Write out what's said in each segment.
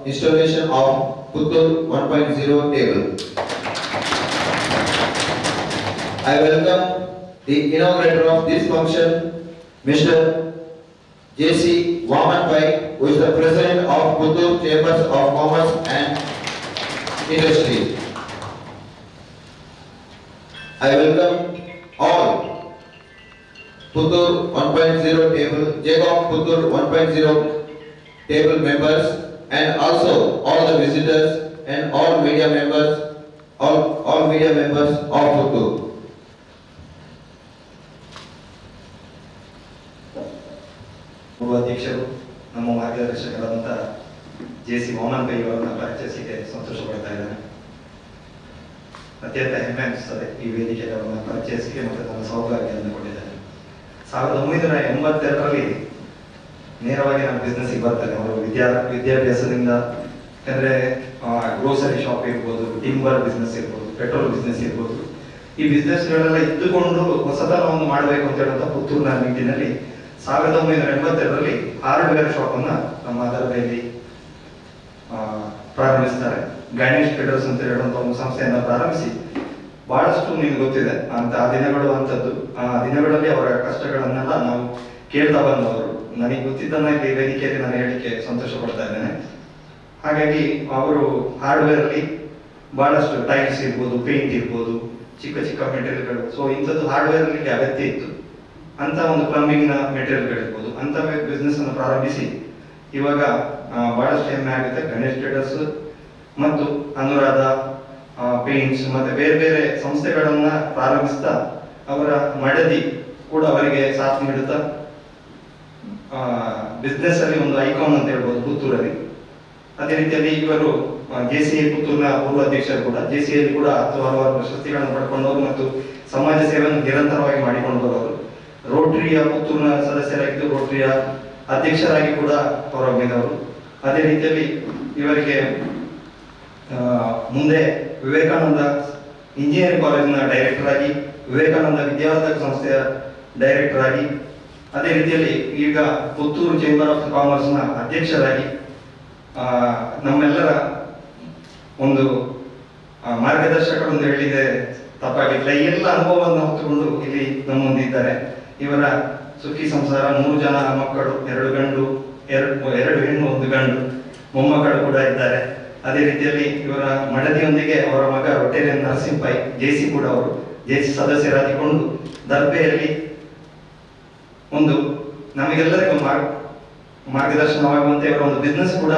installation of Puttur 1.0 table. I welcome the inaugurator of this function, Mr. 𝐁𝐶 who is the President of Puttur Chambers of Commerce and Industry. I welcome all Puttur 1.0 table, 𝐁𝐥 Puttur 1.0 table members, and also all the visitors and all media members of Puttur. ಅಧ್ಯಕ್ಷರು ನಮ್ಮ ಮಾರ್ಗದರ್ಶಕರಾದಂಥ 𝐺𝐶 𝐿 ಅವರನ್ನ ಪರಿಚಯಿಸಿಕ್ಕೆ ಸಂತೋಷ ಪಡ್ತಾ ಇದ್ದೇನೆ. ಅತ್ಯಂತ ಹೆಮ್ಮೆ ಅನಿಸ್ತದೆ ಈ ವೇದಿಕೆಯಲ್ಲಿ ಅವರನ್ನ ಪರಿಚಯಿಸಿಕೆ ಮತ್ತು ನನ್ನ ಸೌಭಾಗ್ಯವನ್ನು ಕೊಟ್ಟಿದ್ದೇನೆ. 1982ರಲ್ಲಿ ನೇರವಾಗಿ ನಾನು ಬಿಸ್ನೆಸ್ಸಿಗೆ ಬರ್ತೇನೆ. ಅವರು ವಿದ್ಯಾಭ್ಯಾಸದಿಂದ, ಯಾಕಂದರೆ ಗ್ರೋಸರಿ ಶಾಪ್ ಇರ್ಬೋದು, ಟಿಂಬರ್ ಬಿಸ್ನೆಸ್ ಇರ್ಬೋದು, ಪೆಟ್ರೋಲ್ ಬಿಸ್ನೆಸ್ ಇರ್ಬೋದು, ಈ ಬಿಸ್ನೆಸ್ಗಳೆಲ್ಲ ಇದ್ದುಕೊಂಡು ಹೊಸತನವನ್ನು ಮಾಡಬೇಕು ಅಂತ ಹೇಳುವಂಥ ಪುತ್ತೂರಿನ ನಿಟ್ಟಿನಲ್ಲಿ 1982ರಲ್ಲಿ ಹಾರ್ಡ್ವೇರ್ ಶಾಪನ್ನು ನಮ್ಮ ದರ್ಬೆಯಲ್ಲಿ ಪ್ರಾರಂಭಿಸ್ತಾರೆ. ಗಣೇಶ್ ಟ್ರೇಡರ್ಸ್ ಅಂತ ಹೇಳುವಂಥ ಒಂದು ಸಂಸ್ಥೆಯನ್ನು ಪ್ರಾರಂಭಿಸಿ ಬಹಳಷ್ಟು ನಿಮ್ಗೆ ಗೊತ್ತಿದೆ ಅಂತ ಆ ದಿನಗಳು ಅಂಥದ್ದು. ಆ ದಿನಗಳಲ್ಲಿ ಅವರ ಕಷ್ಟಗಳನ್ನೆಲ್ಲ ನಾವು ಕೇಳ್ತಾ ಬಂದವರು. ನನಗೆ ಗೊತ್ತಿದ್ದನ್ನ ಇಲ್ಲಿ ವೇದಿಕೆಯಲ್ಲಿ ನಾನು ಹೇಳಲಿಕ್ಕೆ ಸಂತೋಷ ಪಡ್ತಾ ಇದ್ದೇನೆ. ಹಾಗಾಗಿ ಅವರು ಹಾರ್ಡ್ವೇರ್ ಅಲ್ಲಿ ಬಹಳಷ್ಟು ಟೈಲ್ಸ್ ಇರ್ಬೋದು, ಪೇಂಟ್ ಇರ್ಬೋದು, ಚಿಕ್ಕ ಚಿಕ್ಕ ಮೆಟೀರಿಯಲ್ಗಳು, ಸೊ ಇಂಥದ್ದು ಹಾರ್ಡ್ವೇರ್ ಅಲ್ಲಿ ಅಗತ್ಯ ಇತ್ತು. ಅಂತ ಒಂದು ಪ್ಲಂಬಿಂಗ್ ನ ಮೆಟೀರಿಯಲ್ಗಳು ಇರ್ಬೋದು, ಅಂತ ಬಿಸ್ನೆಸ್ ಅನ್ನು ಪ್ರಾರಂಭಿಸಿ ಇವಾಗ ಬಹಳಷ್ಟು ಹೆಮ್ಮೆ ಆಗುತ್ತೆ. ಗಣೇಶ್ ಟ್ರೇಡರ್ಸ್ ಮತ್ತು ಅನುರಾಧ ಪೇಂಟ್ಸ್ ಮತ್ತೆ ಬೇರೆ ಬೇರೆ ಸಂಸ್ಥೆಗಳನ್ನ ಪ್ರಾರಂಭಿಸ್ತಾ ಅವರ ಮಡದಿ ಕೂಡ ಅವರಿಗೆ ಸಾಥ್ ನೀಡುತ್ತಾ ಬಿಸ್ನೆಸ್ ಅಲ್ಲಿ ಒಂದು ಐಕಾನ್ ಅಂತ ಹೇಳ್ಬೋದು ಪುತ್ತೂರಲ್ಲಿ. ಅದೇ ರೀತಿಯಲ್ಲಿ ಇವರು 𝐺𝐶 ಪುತ್ತೂರಿನ ಪೂರ್ವ ಅಧ್ಯಕ್ಷರು ಕೂಡ. 𝐺𝐶ಯಲ್ಲಿ ಕೂಡ ಹಲವಾರು ಪ್ರಶಸ್ತಿಗಳನ್ನು ಪಡ್ಕೊಂಡವರು ಮತ್ತು ಸಮಾಜ ಸೇವೆಯನ್ನು ನಿರಂತರವಾಗಿ ಮಾಡಿಕೊಂಡು ಬರೋರು. ರೋಟರಿಯ ಪುತ್ತೂರಿನ ಸದಸ್ಯರಾಗಿದ್ದು ರೋಟರಿಯ ಅಧ್ಯಕ್ಷರಾಗಿ ಕೂಡ ಹೊರಹೊಮ್ಮಿದವರು. ಅದೇ ರೀತಿಯಲ್ಲಿ ಇವರಿಗೆ ಮುಂದೆ ವಿವೇಕಾನಂದ ಇಂಜಿನಿಯರಿಂಗ್ ಕಾಲೇಜಿನ ಡೈರೆಕ್ಟರ್ ಆಗಿ, ವಿವೇಕಾನಂದ ವಿದ್ಯಾವರ್ಧಕ ಸಂಸ್ಥೆಯ ಡೈರೆಕ್ಟರ್ ಆಗಿ, ಅದೇ ರೀತಿಯಲ್ಲಿ ಈಗ ಪುತ್ತೂರು ಚೇಂಬರ್ ಆಫ್ ಕಾಮರ್ಸ್ ನ ಅಧ್ಯಕ್ಷರಾಗಿ ನಮ್ಮೆಲ್ಲರ ಒಂದು ಮಾರ್ಗದರ್ಶಕರು ಎಂದು ಹೇಳಿದೆ ತಪ್ಪಾಗಿಲ್ಲ. ಈ ಎಲ್ಲ ಅನುಭವವನ್ನು ಹೊತ್ತುಕೊಂಡು ಇಲ್ಲಿ ನಮ್ಮ ಮುಂದೆ ಇದ್ದಾರೆ. ಇವರ ಸುಖಿ ಸಂಸಾರ, 3 ಜನ ಮಕ್ಕಳು, 2 ಗಂಡು 2 ಹೆಣ್ಣು 1 ಗಂಡು ಮೊಮ್ಮಕ್ಕಳು ಕೂಡ ಇದ್ದಾರೆ. ಅದೇ ರೀತಿಯಲ್ಲಿ ಇವರ ಮಡದಿಯೊಂದಿಗೆ ಅವರ ಮಗ ರೊಟೇರಿಯನ್ ನರಸಿಂಹ ಪೈ 𝐺𝐶 ಕೂಡ ಅವರು 𝐺𝐶 ಸದಸ್ಯರಾಗಿಕೊಂಡು ದರ್ಬೆಯಲ್ಲಿ ಒಂದು ನಮಗೆಲ್ಲರಿಗೂ ಮಾರ್ಗದರ್ಶನವಾಗುವಂತೆ ಇವರ ಒಂದು ಬಿಸ್ನೆಸ್ ಕೂಡ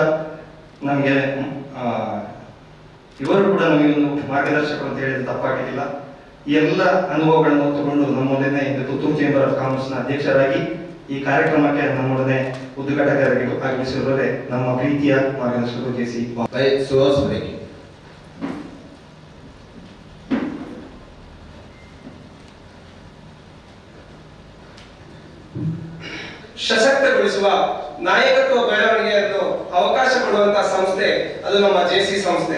ನಮಗೆ ಇವರು ಕೂಡ ನಮಗೆ ಒಂದು ಮಾರ್ಗದರ್ಶಕರು ಅಂತ ಹೇಳಿದ್ರೆ ತಪ್ಪಾಗಿಲ್ಲ. ಈ ಎಲ್ಲ ಅನುಭವಗಳನ್ನು ಹೊತ್ತುಕೊಂಡು ನಮ್ಮೊಡನೆ ಇಂದು ಪುತ್ತೂರು ಚೇಂಬರ್ ಆಫ್ ಕಾಮರ್ಸ್ ನ ಅಧ್ಯಕ್ಷರಾಗಿ ಈ ಕಾರ್ಯಕ್ರಮಕ್ಕೆ ನಮ್ಮೊಡನೆ ಉದ್ಘಾಟಕರಾಗಿ ಆಗಮಿಸಿರುವವರೇ ನಮ್ಮ ಪ್ರೀತಿಯ ಮಾರ್ಗದರ್ಶಕರು 𝐺𝐶. ಸಶಕ್ತಗೊಳಿಸುವ ನಾಯಕತ್ವ ಬೆಳವಣಿಗೆಯನ್ನು ಅವಕಾಶ ಕೊಡುವಂತಹ ಸಂಸ್ಥೆ ಅದು ನಮ್ಮ 𝐺𝐶 ಸಂಸ್ಥೆ.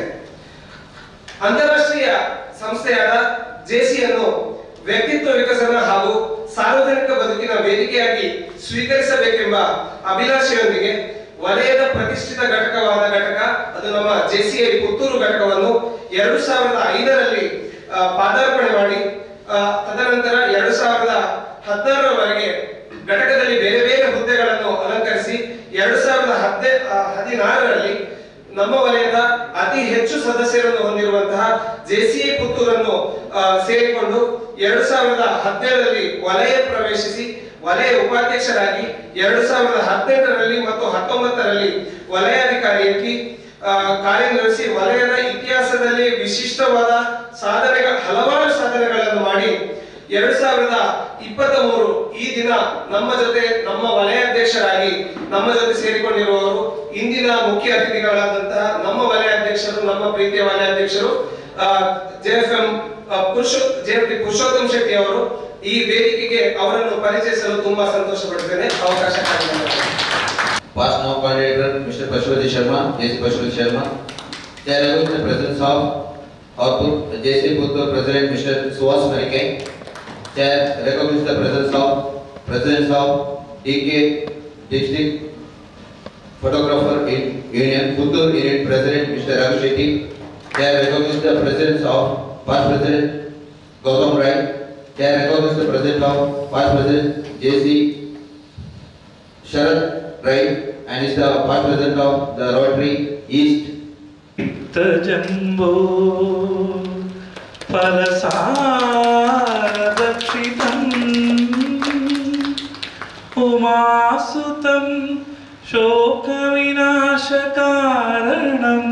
ಅಂತಾರಾಷ್ಟ್ರೀಯ ಸಂಸ್ಥೆಯಾದ 𝐺𝐶 ಅನ್ನು ವ್ಯಕ್ತಿತ್ವ ವಿಕಸನ ಹಾಗೂ ಸಾರ್ವಜನಿಕ ಬದುಕಿನ ವೇದಿಕೆಯಾಗಿ ಸ್ವೀಕರಿಸಬೇಕೆಂಬ ಅಭಿಲಾಷೆಯೊಂದಿಗೆ ವಲಯದ ಪ್ರತಿಷ್ಠಿತ ಘಟಕವಾದ ಅದು ನಮ್ಮ 𝐺𝐶 ಪುತ್ತೂರು ಘಟಕವನ್ನು 2005ರಲ್ಲಿ ಪಾದಾರ್ಪಣೆ ಮಾಡಿ ತದನಂತರ 2016ರವರೆಗೆ ಘಟಕದಲ್ಲಿ ಬೇರೆ ಬೇರೆ ಹುದ್ದೆಗಳನ್ನು ಅಲಂಕರಿಸಿ 2016ರಲ್ಲಿ ನಮ್ಮ ವಲಯದ ಅತಿ ಹೆಚ್ಚು ಸದಸ್ಯರನ್ನು ಹೊಂದಿರುವಂತಹ 𝐺𝐶 ಪುತ್ತೂರನ್ನು ಸೇರಿಕೊಂಡು 2017ರಲ್ಲಿ ವಲಯ ಪ್ರವೇಶಿಸಿ ವಲಯ ಉಪಾಧ್ಯಕ್ಷರಾಗಿ 2018ರಲ್ಲಿ ಮತ್ತು 19ರಲ್ಲಿ ವಲಯಾಧಿಕಾರಿಯಾಗಿ ಕಾರ್ಯನಿರ್ವಹಿಸಿ ವಲಯದ ಇತಿಹಾಸದಲ್ಲಿ ವಿಶಿಷ್ಟವಾದ ಹಲವಾರು ಸಾಧನೆಗಳನ್ನು ಮಾಡಿ 2023 ಈ ದಿನ ನಮ್ಮ ಜೊತೆ ನಮ್ಮ ವಲಯಾಧ್ಯಕ್ಷರಾಗಿ ನಮ್ಮ ಜೊತೆ ಸೇರಿಕೊಂಡಿರುವವರು ಇಂದಿನ ಮುಖ್ಯ ಅತಿಥಿಗಳಾದಂತಹ ನಮ್ಮ ವಲಯಾಧ್ಯಕ್ಷರು, ನಮ್ಮ ಪ್ರೀತಿಯ ವಲಯಾಧ್ಯಕ್ಷರು 𝐺𝐻𝑚 ಪುರುಷೋತ್ತಮ ಶೆಟ್ಟಿ ಅವರು. ಈ ವೇದಿಕೆಗೆ ಅವರನ್ನು ಪರಿಚಯಿಸಲು ತುಂಬಾ ಸಂತೋಷ ಪಡ್ತೇನೆ. ಅವಕಾಶ Past now coordinator Mr. Pashupati Sharma, 𝐺𝐶 Pashupati Sharma. There is the presence of our 𝐺𝐶 Puttur President Mr. Suhas Marike. There recognize the presence of Presidents of DK District photographer in Union, Puttur Union President Mr. Ravi Shetty. They are recognized the presence of past President Gautam Rai. They are recognized the presence of past President J.C. Sharad Rai and is the past President of the Rotary East. Jumbo Parasaradakšitam Umasutam Shokavinashakaranam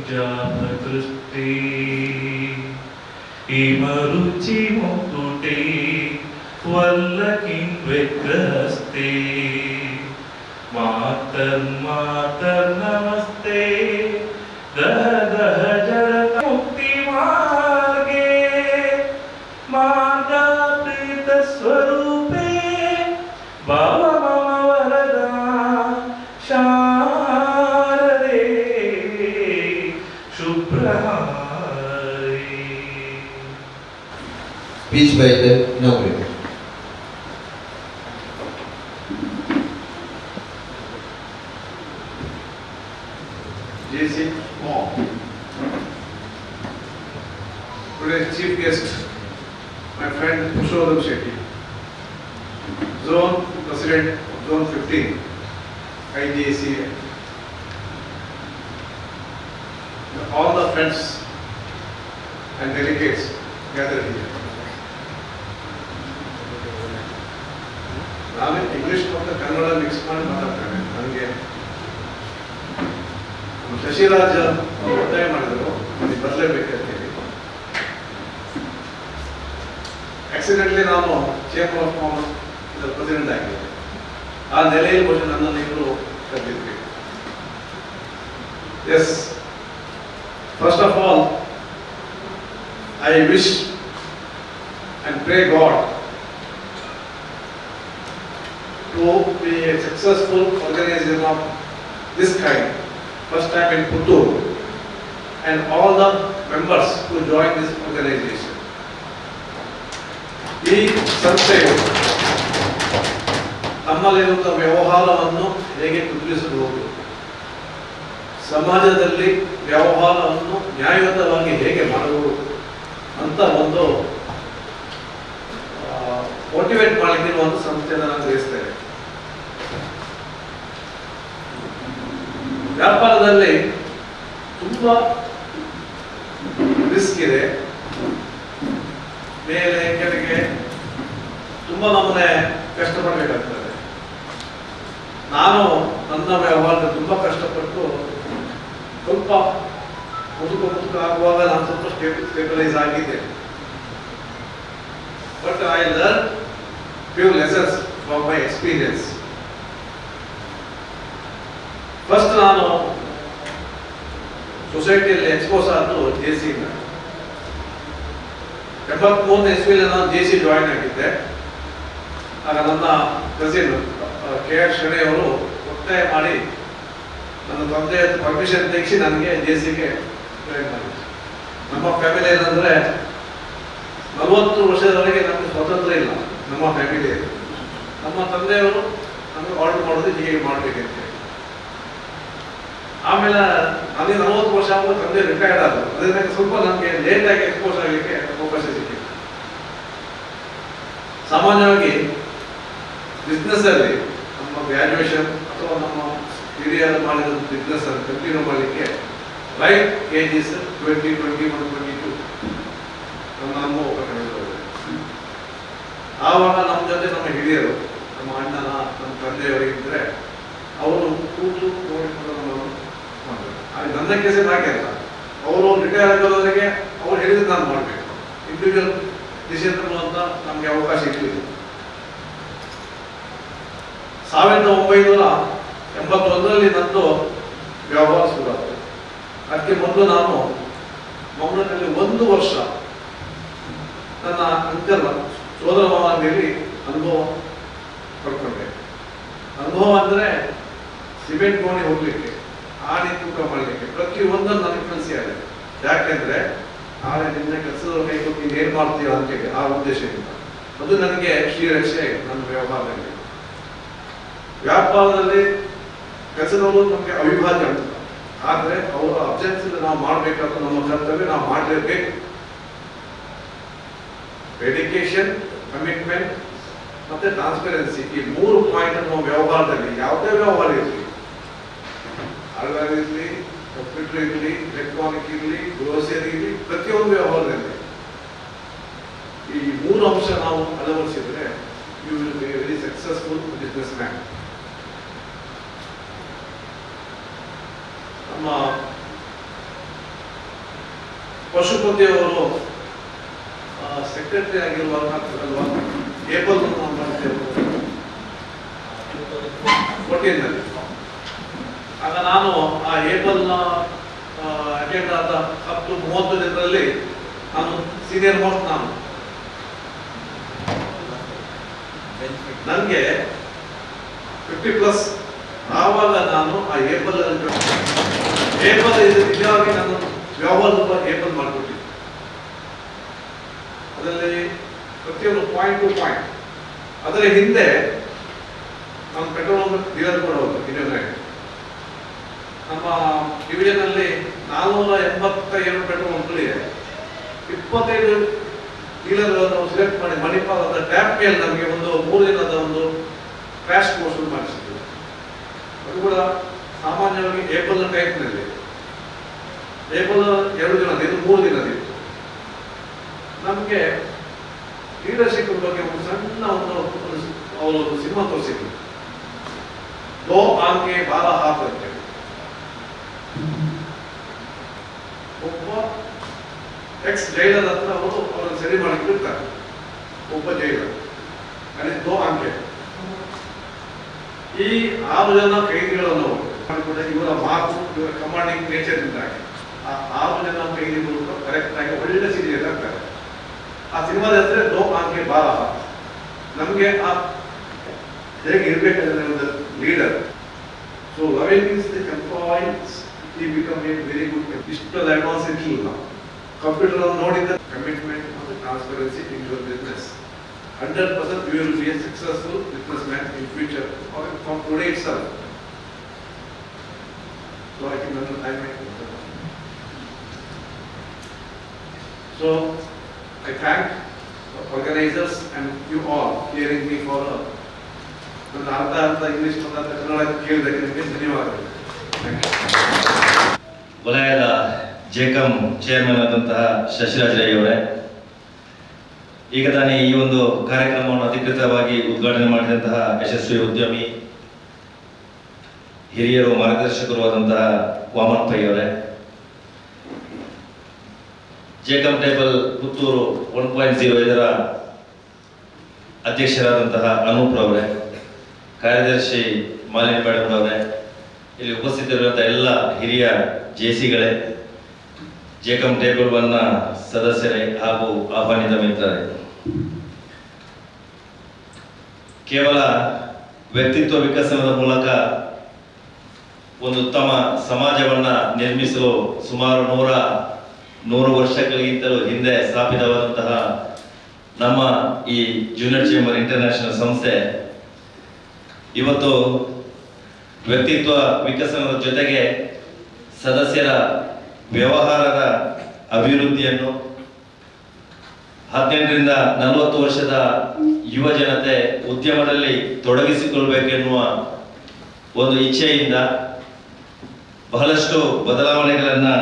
Jabakrusti Imaruchi Mukute Vallakin Vikraste Matar Matar Namaste Daha Jada Mukti Marge Marga Prita Swarupe Baba Mama Varada Sharade Shubhrahari. Speech by the inaugurator. J.C. Mom. Today's chief guest, my friend Ishwaramangala Shetty, Zone President of Zone 15, 𝐁𝐶. All the friends and delegates gathered here. ನಾನು English ಮತ್ತು Kannada mix ಮಾಡಿ ಮಾತಾಡ್ತೇನೆ. ನನಗೆ ಶಶಿರಾಜ್ ಒತ್ತಾಯ ಮಾಡಿದರು ನೀವು ಬರಲೇಬೇಕಂತ ಹೇಳಿ. Accidentally ನಾನು ಚೇಂಬರ್ ಆಫ್ ಕಾಮರ್ಸ್ ಪ್ರೆಸಿಡೆಂಟ್ ಆಗಿದ್ದೆ. ಆ ನೆಲೆಯಲ್ಲಿ ಬಹುಶಃ ನನ್ನನ್ನು ಇವರು ಕರೆದಿದ್ವಿ. Yes, first of all I wish and pray God to be a successful organization of this kind, first time in Puttur, and all the members who join this organization. ಈ ಸಂಸ್ಥೆಯು ನಮ್ಮಲ್ಲಿರುವಂತಹ ವ್ಯವಹಾರವನ್ನು ಹೇಗೆ ಕುದುರಿಸಬಹುದು, ಸಮಾಜದಲ್ಲಿ ವ್ಯವಹಾರವನ್ನು ನ್ಯಾಯಯುತವಾಗಿ ಹೇಗೆ ಮಾಡಬಹುದು ಅಂತ ಒಂದು ಮೋಟಿವೇಟ್ ಮಾಡಲಿಕ್ಕೆ ಒಂದು ಸಂಸ್ಥೆಯನ್ನು ನಾನು ಗ್ರಹಿಸ್ತೇನೆ. ವ್ಯಾಪಾರದಲ್ಲಿ ತುಂಬಾ ರಿಸ್ಕ್ ಇದೆ. ಮೇಲೆ ಕೆಳಗೆ ತುಂಬಾ ನಮ್ಮನೆ ಕಷ್ಟಪಡಬೇಕಾಗ್ತದೆ. ನಾನು ನನ್ನ ವ್ಯವಹಾರದಲ್ಲಿ ತುಂಬಾ ಕಷ್ಟಪಟ್ಟು ಸ್ವಲ್ಪ ಮುದುಕ ಆಗುವಾಗ ನಾನು ಸ್ವಲ್ಪ ಸ್ಟೇಬಲೈಸ್ ಆಗಿದ್ದೆ. But I learned few lessons from my experience. First, ನಾನು ಸೊಸೈಟಿಯಲ್ಲಿ ಎಕ್ಸ್ಪೋಸ್ ಆದ್ದು 𝐻𝐶 ಇಂದ. 73 ಇಸ್ವಿಯಲ್ಲಿ ನಾನು 𝐻𝐶 ಜಾಯಿನ್ ಆಗಿದ್ದೆ. ಆಗ ನನ್ನ ಕಸಿನ್ 𝐾𝐝 ಅವರು ಒತ್ತಾಯ ಮಾಡಿ ನನ್ನ ತಂದೆ ಪರ್ಮಿಷನ್ ತೆಗೆಸಿ ನನಗೆ 𝐻𝐶ಗೆ ಜಾಯಿನ್ ಮಾಡಿದ್ರು. ನಮ್ಮ ಫ್ಯಾಮಿಲಿ ಏನಂದ್ರೆ 40 ವರ್ಷದವರೆಗೆ ನಮಗೆ ಸ್ವತಂತ್ರ ಇಲ್ಲ. ನಮ್ಮ ಫ್ಯಾಮಿಲಿ ನಮ್ಮ ತಂದೆಯವರು ನಮಗೆ ಆರ್ಡರ್ ಮಾಡೋದು ಹೀಗೆ ಮಾಡಬೇಕಂತ. ಆಮೇಲೆ ನನಗೆ 40 ವರ್ಷ ಆಗುವ ತಂದೆ ರಿಟೈರ್ಡ್ ಆದರು. ಅದರಿಂದ ಸ್ವಲ್ಪ ನಮಗೆ ಲೇಟಾಗಿ ಎಕ್ಸ್ಪೋಸ್ ಆಗಲಿಕ್ಕೆ ಅವಕಾಶ ಸಿಕ್ಕಿತ್ತು. ಸಾಮಾನ್ಯವಾಗಿ ಬಿಸ್ನೆಸ್ ಅಲ್ಲಿ ನಮ್ಮ ಗ್ರಾಜುಯೇಷನ್ ಅಥವಾ ನಮ್ಮ ಹಿರಿಯರು ಮಾಡಿದ ಬಿಸ್ನೆಸ್ ಅನ್ನು ಕಂಟಿನ್ಯೂ ಮಾಡಲಿಕ್ಕೆ ರೈಟ್ ಏಜ್ ಇಸ್ 20, 21, 22 ನಮ್ಮ ಆವಾಗ ನಮ್ಮ ಜೊತೆ ನಮ್ಮ ಹಿರಿಯರು, ನಮ್ಮ ಅಣ್ಣನ, ನಮ್ಮ ತಂದೆಯವರಿಗಿದ್ರೆ ಅವರು ಕೂತು ನೋಡಿಕೊಂಡು ನಮ್ಮನ್ನು ಮಾಡಬೇಕು. ಹಾಗೆ ನನ್ನ ಕೇಸೇ ಹಾಗೆಲ್ಲ ಅವರು ರಿಟೈರ್ ಆಗೋದವರೆಗೆ ಅವ್ರು ಹೇಳಿದ್ರೆ ನಾನು ಮಾಡಬೇಕು. ಇಂಡಿವಿಜುವಲ್ ಡಿಸಿಷನ್ ಅಂತ ನಮಗೆ ಅವಕಾಶ ಇರಲಿಲ್ಲ. 1981ರಲ್ಲಿ ನಂದು ವ್ಯವಹಾರ ಶುರುವಾಯಿತು. ಅದಕ್ಕೆ ಮೊದಲು ನಾನು ಮಂಗಳೂರಿನಲ್ಲಿ 1 ವರ್ಷ ನನ್ನ ಅಂಕಲ್ ಸೋದರ ಮಾವನಲ್ಲಿ ಅನುಭವ ಪಡ್ಕೊಂಡೆ. ಅನುಭವ ಅಂದರೆ ಸಿಮೆಂಟ್ ಗೋಣಿ ಹೋಗ್ಲಿಕ್ಕೆ, ಆಣಿ ತೂಕ ಮಾಡಲಿಕ್ಕೆ, ಪ್ರತಿಯೊಂದನ್ನು ನನಗೆ ಕಲಿಸಿ ಆಗಿದೆ. ಯಾಕೆಂದ್ರೆ ನಾಳೆ ನಿನ್ನೆ ಕೆಲಸದ ಕೈ ಕೊಟ್ಟು ನೀನು ಏನು ಮಾಡ್ತೀಯ ಅಂತೇಳಿ ಆ ಉದ್ದೇಶದಿಂದ ಅದು ನನಗೆ ಶ್ರೀರಕ್ಷೆ ನನ್ನ ವ್ಯವಹಾರದಲ್ಲಿ. ವ್ಯಾಪಾರದಲ್ಲಿ ಕೆಲಸದವರು ನಮಗೆ ಅವಿಭಾಜ್ಯ ಅಂತ. ಆದರೆ ಅವರ ಅಬ್ಸೆನ್ಸ್ ನಾವು ಮಾಡಬೇಕಾದ್ರೆ ನಮ್ಮ ಕರ್ತವ್ಯ ನಾವು ಮಾಡಲೇಬೇಕು. ಡೆಡಿಕೇಶನ್, ಕಮಿಟ್ಮೆಂಟ್ ಮತ್ತೆ ಟ್ರಾನ್ಸ್ಪರೆನ್ಸಿ, ಈ 3 ಪಾಯಿಂಟ್ ನಾವು ವ್ಯವಹಾರದಲ್ಲಿ ಯಾವುದೇ ವ್ಯವಹಾರ ಇರಲಿ, ಆರ್ಡರ್ ಇರಲಿ, ಕಂಪ್ಯೂಟರ್ ಇರಲಿ, ಎಲೆಕ್ಟ್ರಾನಿಕ್ ಇರಲಿ, ಗ್ರೋಸರಿ ಇರಲಿ, ಪ್ರತಿಯೊಂದು ವ್ಯವಹಾರದಲ್ಲಿ ಈ 3 ಅಂಶ ನಾವು ಅಳವಡಿಸಿದ್ರೆ you will be very successful business man. ನಮ್ಮ ಪಶುಪತಿಯವರು ಸೆಕ್ರೆಟರಿ ಆಗಿರುವಾಗ ಅಲ್ವಾ ಏಪ್ರಿಲ್ 14ನಲ್ಲಿ, ಆಗ ನಾನು ಆ ಏಪ್ರಿಲ್ನ ಅಟೆಂಡ್ ಆದ 10-30 ದಿನದಲ್ಲಿ ನಾನು ಸೀನಿಯರ್ ಮೋಸ್ಟ್. ನನಗೆ 50+ ಆವಾಗ ನಾನು ಆ ಏಪ್ರಿಲ್ ನಿಜವಾಗಿ ನಾನು ವ್ಯವಹಾರ ಏಪ್ರಿಲ್ ಮಾಡಿಕೊಟ್ಟಿದ್ದೆ. ಅದರಲ್ಲಿ ಪ್ರತಿಯೊಂದು ಪಾಯಿಂಟ್ ಟು ಪಾಯಿಂಟ್. ಅದರ ಹಿಂದೆ ನಮ್ಮ ಪೆಟ್ರೋಲ್ ಡೀಲರ್ ಕೂಡ ಹೋದ್ರು. ಇಂಡಿಯನ್ ನಮ್ಮ ಡಿವಿಷನ್ ಅಲ್ಲಿ 482 ಪೆಟ್ರೋಲ್ ಬಂಕ್ಗಳಿದೆ. 25 ಡೀಲರ್ ಸೆಲೆಕ್ಟ್ ಮಾಡಿ ಮಣಿಪಾಲ್ ಅಂತ ಟ್ಯಾಪ್ ಮೇಲೆ ನಮಗೆ ಒಂದು 3 ದಿನದ ಒಂದು ಕ್ರ್ಯಾಶ್ ಕೋರ್ಸ್ ಮಾಡಿಸಿದ್ರು. ಅದು ಕೂಡ ಸಾಮಾನ್ಯವಾಗಿ ಏಪ್ರಿಲ್ ಟೈಮ್ನಲ್ಲಿ, ಏಪ್ರಿಲ್ 2 ದಿನ, ಇದು 3 ದಿನದಿತ್ತು. ನಮಗೆ ಲೀಡರ್ಶಿಪ್ ಬಗ್ಗೆ ಒಂದು ಸಣ್ಣ ಅವರು ಸಿನಿಮಾ ತೋರಿಸಿದ್ರು, ದೋ ಆಂಕೆ ಬಾಲ ಹಾತ್ ಅಂತ. ಒಬ್ಬ ಎಕ್ಸ್ ಜೈಲರ್ ಹತ್ರ ಅವರನ್ನು ಸರಿ ಮಾಡಿಬಿಡ್ತಾರೆ. ಒಬ್ಬ ಜೈಲರ್ ಅಲ್ಲಿ ದೋ ಆಂಕೆ. ಈ 6 ಜನ ಕೈದಿಗಳನ್ನು ಮಾಡಿಕೊಂಡ ಇವರ ಮಾತು, ಇವರ ಕಮಾಂಡಿಂಗ್ ನೇಚರ್ ಇಂದಾಗಿ ಆ 6 ಜನ ಕೈದಿಗಳು ಕರೆಕ್ಟ್ ಆಗಿ ಒಳ್ಳೆ ಸೀರಿಯಲ್ ಆಗ್ತಾರೆ. ಆ ಸಿನಿಮಾದ ಹೆಸರೇ ದೋ ಆಂಕೆ ಬಾಲ ಹಾತ್. ನಮಗೆ ಆ ಹೇಗೆ ಇರ್ಬೇಕಾದ್ರೆ ಒಂದು leader. So loving is the employees, he become a very good. ಇಷ್ಟೊಂದು ಅಡ್ವಾನ್ಸ್ ಇರಲಿಲ್ಲ. ಕಂಪ್ಯೂಟರ್ ನೋಡಿದ ಕಮಿಟ್ಮೆಂಟ್ ಮತ್ತು transparency in your business. 100% you will be a successful businessman in future or from today itself. So I think that's the time. So I thank the organizers and you all hearing me for ನನ್ನ ಅರ್ಧ English ಮತ್ತು ಕನ್ನಡ ಕೇಳಿದಕ್ಕೆ ನಿಮಗೆ ಧನ್ಯವಾದಗಳು. ವಲಯದ 𝐁𝐵 chairman ಆದಂತಹ ಶಶಿರಾಜ್ ರೈ ಅವರೇ, ಈಗ ತಾನೇ ಈ ಒಂದು ಕಾರ್ಯಕ್ರಮವನ್ನು ಅಧಿಕೃತವಾಗಿ ಉದ್ಘಾಟನೆ ಮಾಡಿದಂತಹ ಯಶಸ್ವಿ ಉದ್ಯಮಿ, ಹಿರಿಯರು, ಮಾರ್ಗದರ್ಶಕರು ಆದಂತಹ ವಾಮನ್ ಪೈ ಅವರೇ, 𝐁𝐵 ಟೇಬಲ್ ಪುತ್ತೂರು 1.0 ಇದರ ಅಧ್ಯಕ್ಷರಾದಂತಹ ಅನೂಪ್ ಅವರೇ, ಕಾರ್ಯದರ್ಶಿ ಮಾಲಿನಿ ಮೇಡಮ್ ಅವರೇ, ಇಲ್ಲಿ ಉಪಸ್ಥಿತರಿರುವಂತಹ ಎಲ್ಲ ಹಿರಿಯ ಜೆಸಿಗಳೇ, 𝐁𝐵 ಟೇಬಲ್ 1ನ ಸದಸ್ಯರೇ ಹಾಗೂ ಆಹ್ವಾನಿತ ಮಿತ್ರರೇ, ಕೇವಲ ವ್ಯಕ್ತಿತ್ವ ವಿಕಸನದ ಮೂಲಕ ಒಂದು ಉತ್ತಮ ಸಮಾಜವನ್ನ ನಿರ್ಮಿಸಲು ಸುಮಾರು 100 ವರ್ಷಗಳಿಗಿಂತಲೂ ಹಿಂದೆ ಸ್ಥಾಪಿತವಾದಂತಹ ನಮ್ಮ ಈ ಜೂನಿಯರ್ ಚೇಂಬರ್ ಇಂಟರ್ನ್ಯಾಷನಲ್ ಸಂಸ್ಥೆ ಇವತ್ತು ವ್ಯಕ್ತಿತ್ವ ವಿಕಸನದ ಜೊತೆಗೆ ಸದಸ್ಯರ ವ್ಯವಹಾರದ ಅಭಿವೃದ್ಧಿಯನ್ನು 18ರಿಂದ 40 ವರ್ಷದ ಯುವ ಜನತೆ ಉದ್ಯಮದಲ್ಲಿ ತೊಡಗಿಸಿಕೊಳ್ಬೇಕೆನ್ನುವ ಒಂದು ಇಚ್ಛೆಯಿಂದ ಬಹಳಷ್ಟು ಬದಲಾವಣೆಗಳನ್ನು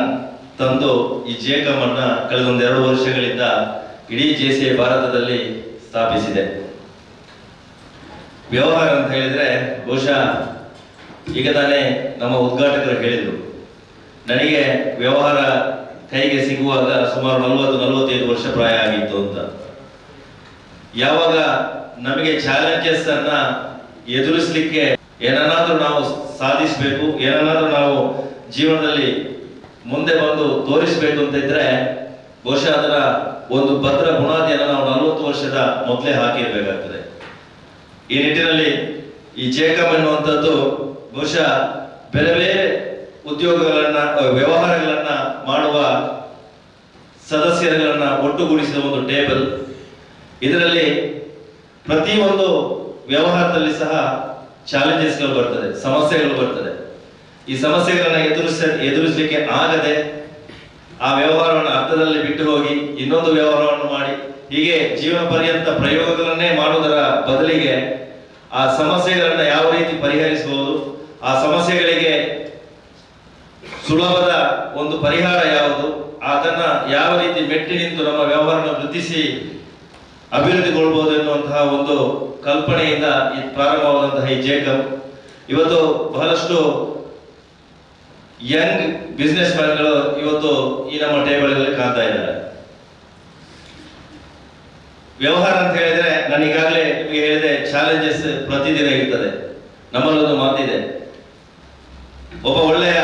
ತಂದು ಈ 𝐁𝐵 ಅನ್ನ ಕಳೆದ 1-2 ವರ್ಷಗಳಿಂದ ಇಡೀ 𝐗𝐶I ಭಾರತದಲ್ಲಿ ಸ್ಥಾಪಿಸಿದೆ. ವ್ಯವಹಾರ ಅಂತ ಹೇಳಿದ್ರೆ ಬಹುಶಃ ಈಗ ತಾನೇ ನಮ್ಮ ಉದ್ಘಾಟಕರು ಹೇಳಿದರು, ನನಗೆ ವ್ಯವಹಾರ ಕೈಗೆ ಸಿಗುವಾಗ ಸುಮಾರು 40-45 ವರ್ಷ ಪ್ರಾಯ ಆಗಿತ್ತು ಅಂತ. ಯಾವಾಗ ನಮಗೆ ಚಾಲೆಂಜಸ್ ಅನ್ನ ಎದುರಿಸಲಿಕ್ಕೆ ಏನನ್ನಾದ್ರೂ ನಾವು ಸಾಧಿಸಬೇಕು, ಏನನ್ನಾದ್ರೂ ನಾವು ಜೀವನದಲ್ಲಿ ಮುಂದೆ ಬಂದು ತೋರಿಸಬೇಕು ಅಂತ ಇದ್ರೆ ಬಹುಶಃ ಅದರ ಒಂದು ಭದ್ರ ಬುನಾದಿಯನ್ನು ನಾವು 40 ವರ್ಷದ ಮೊದಲೇ ಹಾಕಿರ್ಬೇಕಾಗ್ತದೆ. ಈ ನಿಟ್ಟಿನಲ್ಲಿ ಈ 𝐁𝐵 ಎನ್ನುವಂಥದ್ದು ಬಹುಶಃ ಬೇರೆ ಬೇರೆ ಉದ್ಯೋಗಗಳನ್ನ, ವ್ಯವಹಾರಗಳನ್ನ ಮಾಡುವ ಸದಸ್ಯರುಗಳನ್ನ ಒಟ್ಟುಗೂಡಿಸಿದ ಒಂದು ಟೇಬಲ್. ಇದರಲ್ಲಿ ಪ್ರತಿಯೊಂದು ವ್ಯವಹಾರದಲ್ಲಿ ಸಹ ಚಾಲೆಂಜಸ್ಗಳು ಬರ್ತದೆ, ಸಮಸ್ಯೆಗಳು ಬರ್ತದೆ. ಈ ಸಮಸ್ಯೆಗಳನ್ನು ಎದುರಿಸಲಿಕ್ಕೆ ಆಗದೆ ಆ ವ್ಯವಹಾರವನ್ನು ಅರ್ಧದಲ್ಲಿ ಬಿಟ್ಟು ಹೋಗಿ ಇನ್ನೊಂದು ವ್ಯವಹಾರವನ್ನು ಮಾಡಿ ಹೀಗೆ ಜೀವನ ಪರ್ಯಂತ ಪ್ರಯೋಗಗಳನ್ನೇ ಮಾಡುವುದರ ಬದಲಿಗೆ ಆ ಸಮಸ್ಯೆಗಳನ್ನು ಯಾವ ರೀತಿ ಪರಿಹರಿಸಬಹುದು, ಆ ಸಮಸ್ಯೆಗಳಿಗೆ ಸುಲಭದ ಒಂದು ಪರಿಹಾರ ಯಾವುದು, ಅದನ್ನ ಯಾವ ರೀತಿ ಮೆಟ್ಟಿ ನಿಂತು ನಮ್ಮ ವ್ಯವಹಾರವನ್ನು ವೃದ್ಧಿಸಿ ಅಭಿವೃದ್ಧಿಗೊಳ್ಬಹುದು ಎನ್ನುವಂತಹ ಒಂದು ಕಲ್ಪನೆಯಿಂದ ಪ್ರಾರಂಭವಾದಂತಹ ಈ 𝐁𝐶𝐫 ಇವತ್ತು ಬಹಳಷ್ಟು ಯಂಗ್ ಬಿಸ್ನೆಸ್ ಮ್ಯಾನ್ಗಳು ಇವತ್ತು ಈ ನಮ್ಮ ಟೇಬಲ್ಗಳಲ್ಲಿ ಕಾಣ್ತಾ ಇದ್ದಾರೆ. ವ್ಯವಹಾರ ಅಂತ ಹೇಳಿದ್ರೆ ನಾನು ಈಗಾಗಲೇ ನಿಮಗೆ ಹೇಳಿದೆ, ಚಾಲೆಂಜಸ್ ಪ್ರತಿದಿನ ಇರ್ತದೆ. ನಮ್ಮಲ್ಲೊಂದು ಮಾತಿದೆ, ಒಬ್ಬ ಒಳ್ಳೆಯ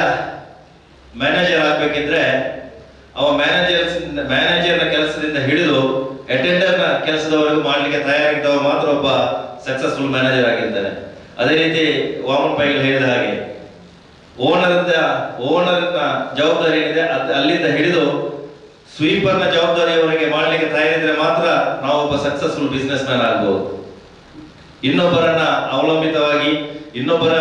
ಮ್ಯಾನೇಜರ್ ಆಗ್ಬೇಕಿದ್ರೆ ಅವ ಮ್ಯಾನೇಜರ್ನ ಕೆಲಸದಿಂದ ಹಿಡಿದು ಅಟೆಂಡರ್ನ ಕೆಲಸದವರೆಗೂ ಮಾಡ್ಲಿಕ್ಕೆ ತಯಾರಿದ್ದವ ಮಾತ್ರ ಒಬ್ಬ ಸಕ್ಸಸ್ಫುಲ್ ಮ್ಯಾನೇಜರ್ ಆಗಿರ್ತಾನೆ. ಅದೇ ರೀತಿ ವಾಮನ್ ಪೈಗಳು ಹೇಳಿದ ಹಾಗೆ ಓನರ್ನ ಜವಾಬ್ದಾರಿ ಏನಿದೆ ಅಲ್ಲಿಂದ ಹಿಡಿದು ಸ್ವೀಪರ್ನ ಜವಾಬ್ದಾರಿಯವರೆಗೆ ಮಾಡ್ಲಿಕ್ಕೆ ತಯಾರಿದ್ರೆ ಮಾತ್ರ ನಾವೊಬ್ಬ ಸಕ್ಸಸ್ಫುಲ್ ಬಿಸ್ನೆಸ್ ಮ್ಯಾನ್ ಆಗ್ಬಹುದು. ಇನ್ನೊಬ್ಬರನ್ನ ಅವಲಂಬಿತವಾಗಿ ಇನ್ನೊಬ್ಬರ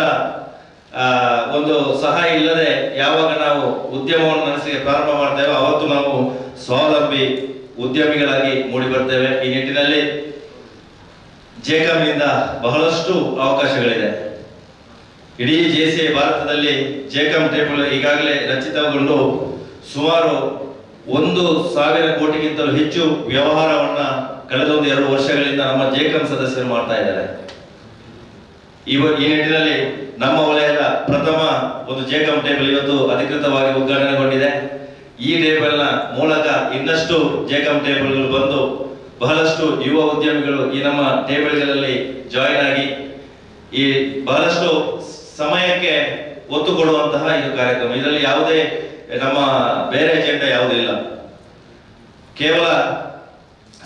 ಒಂದು ಸಹಾಯ ಇಲ್ಲದೆ ಯಾವಾಗ ನಾವು ಉದ್ಯಮವನ್ನು ನಡೆಸಲಿಕ್ಕೆ ಪ್ರಾರಂಭ ಮಾಡ್ತೇವೆ ಅವತ್ತು ನಾವು ಸ್ವಾವಲಂಬಿ ಉದ್ಯಮಿಗಳಾಗಿ ಮೂಡಿ ಬರ್ತೇವೆ. ಈ ನಿಟ್ಟಿನಲ್ಲಿ 𝐁𝐶𝐫ನಿಂದ ಬಹಳಷ್ಟು ಅವಕಾಶಗಳಿದೆ. ಇಡೀ JCI ಭಾರತದಲ್ಲಿ 𝐁𝐶𝐫 ಟೇಬಲ್ ಈಗಾಗಲೇ ರಚಿತಗೊಂಡು ಸುಮಾರು 1,000 ಕೋಟಿಗಿಂತಲೂ ಹೆಚ್ಚು ವ್ಯವಹಾರವನ್ನ ಕಳೆದ 2 ವರ್ಷಗಳಿಂದ ನಮ್ಮ 𝐁𝐶𝐫 ಸದಸ್ಯರು ಮಾಡ್ತಾ ಇದ್ದಾರೆ. ಈ ನಿಟ್ಟಿನಲ್ಲಿ ನಮ್ಮ ವಲಯದ ಪ್ರಥಮ ಒಂದು 𝐁𝐶𝐫 ಟೇಬಲ್ ಇವತ್ತು ಅಧಿಕೃತವಾಗಿ ಉದ್ಘಾಟನೆಗೊಂಡಿದೆ. ಈ ಟೇಬಲ್ನ ಮೂಲಕ ಇನ್ನಷ್ಟು 𝐁𝐶𝐫 ಟೇಬಲ್ಗಳು ಬಂದು ಬಹಳಷ್ಟು ಯುವ ಉದ್ಯಮಿಗಳು ಈ ನಮ್ಮ ಟೇಬಲ್ಗಳಲ್ಲಿ ಜಾಯಿನ್ ಆಗಿ ಈ ಬಹಳಷ್ಟು ಸಮಯಕ್ಕೆ ಒತ್ತು ಕೊಡುವಂತಹ ಇದು ಕಾರ್ಯಕ್ರಮ. ಇದರಲ್ಲಿ ಯಾವುದೇ ನಮ್ಮ ಬೇರೆ ಅಜೆಂಡಾ ಯಾವುದೂ ಇಲ್ಲ. ಕೇವಲ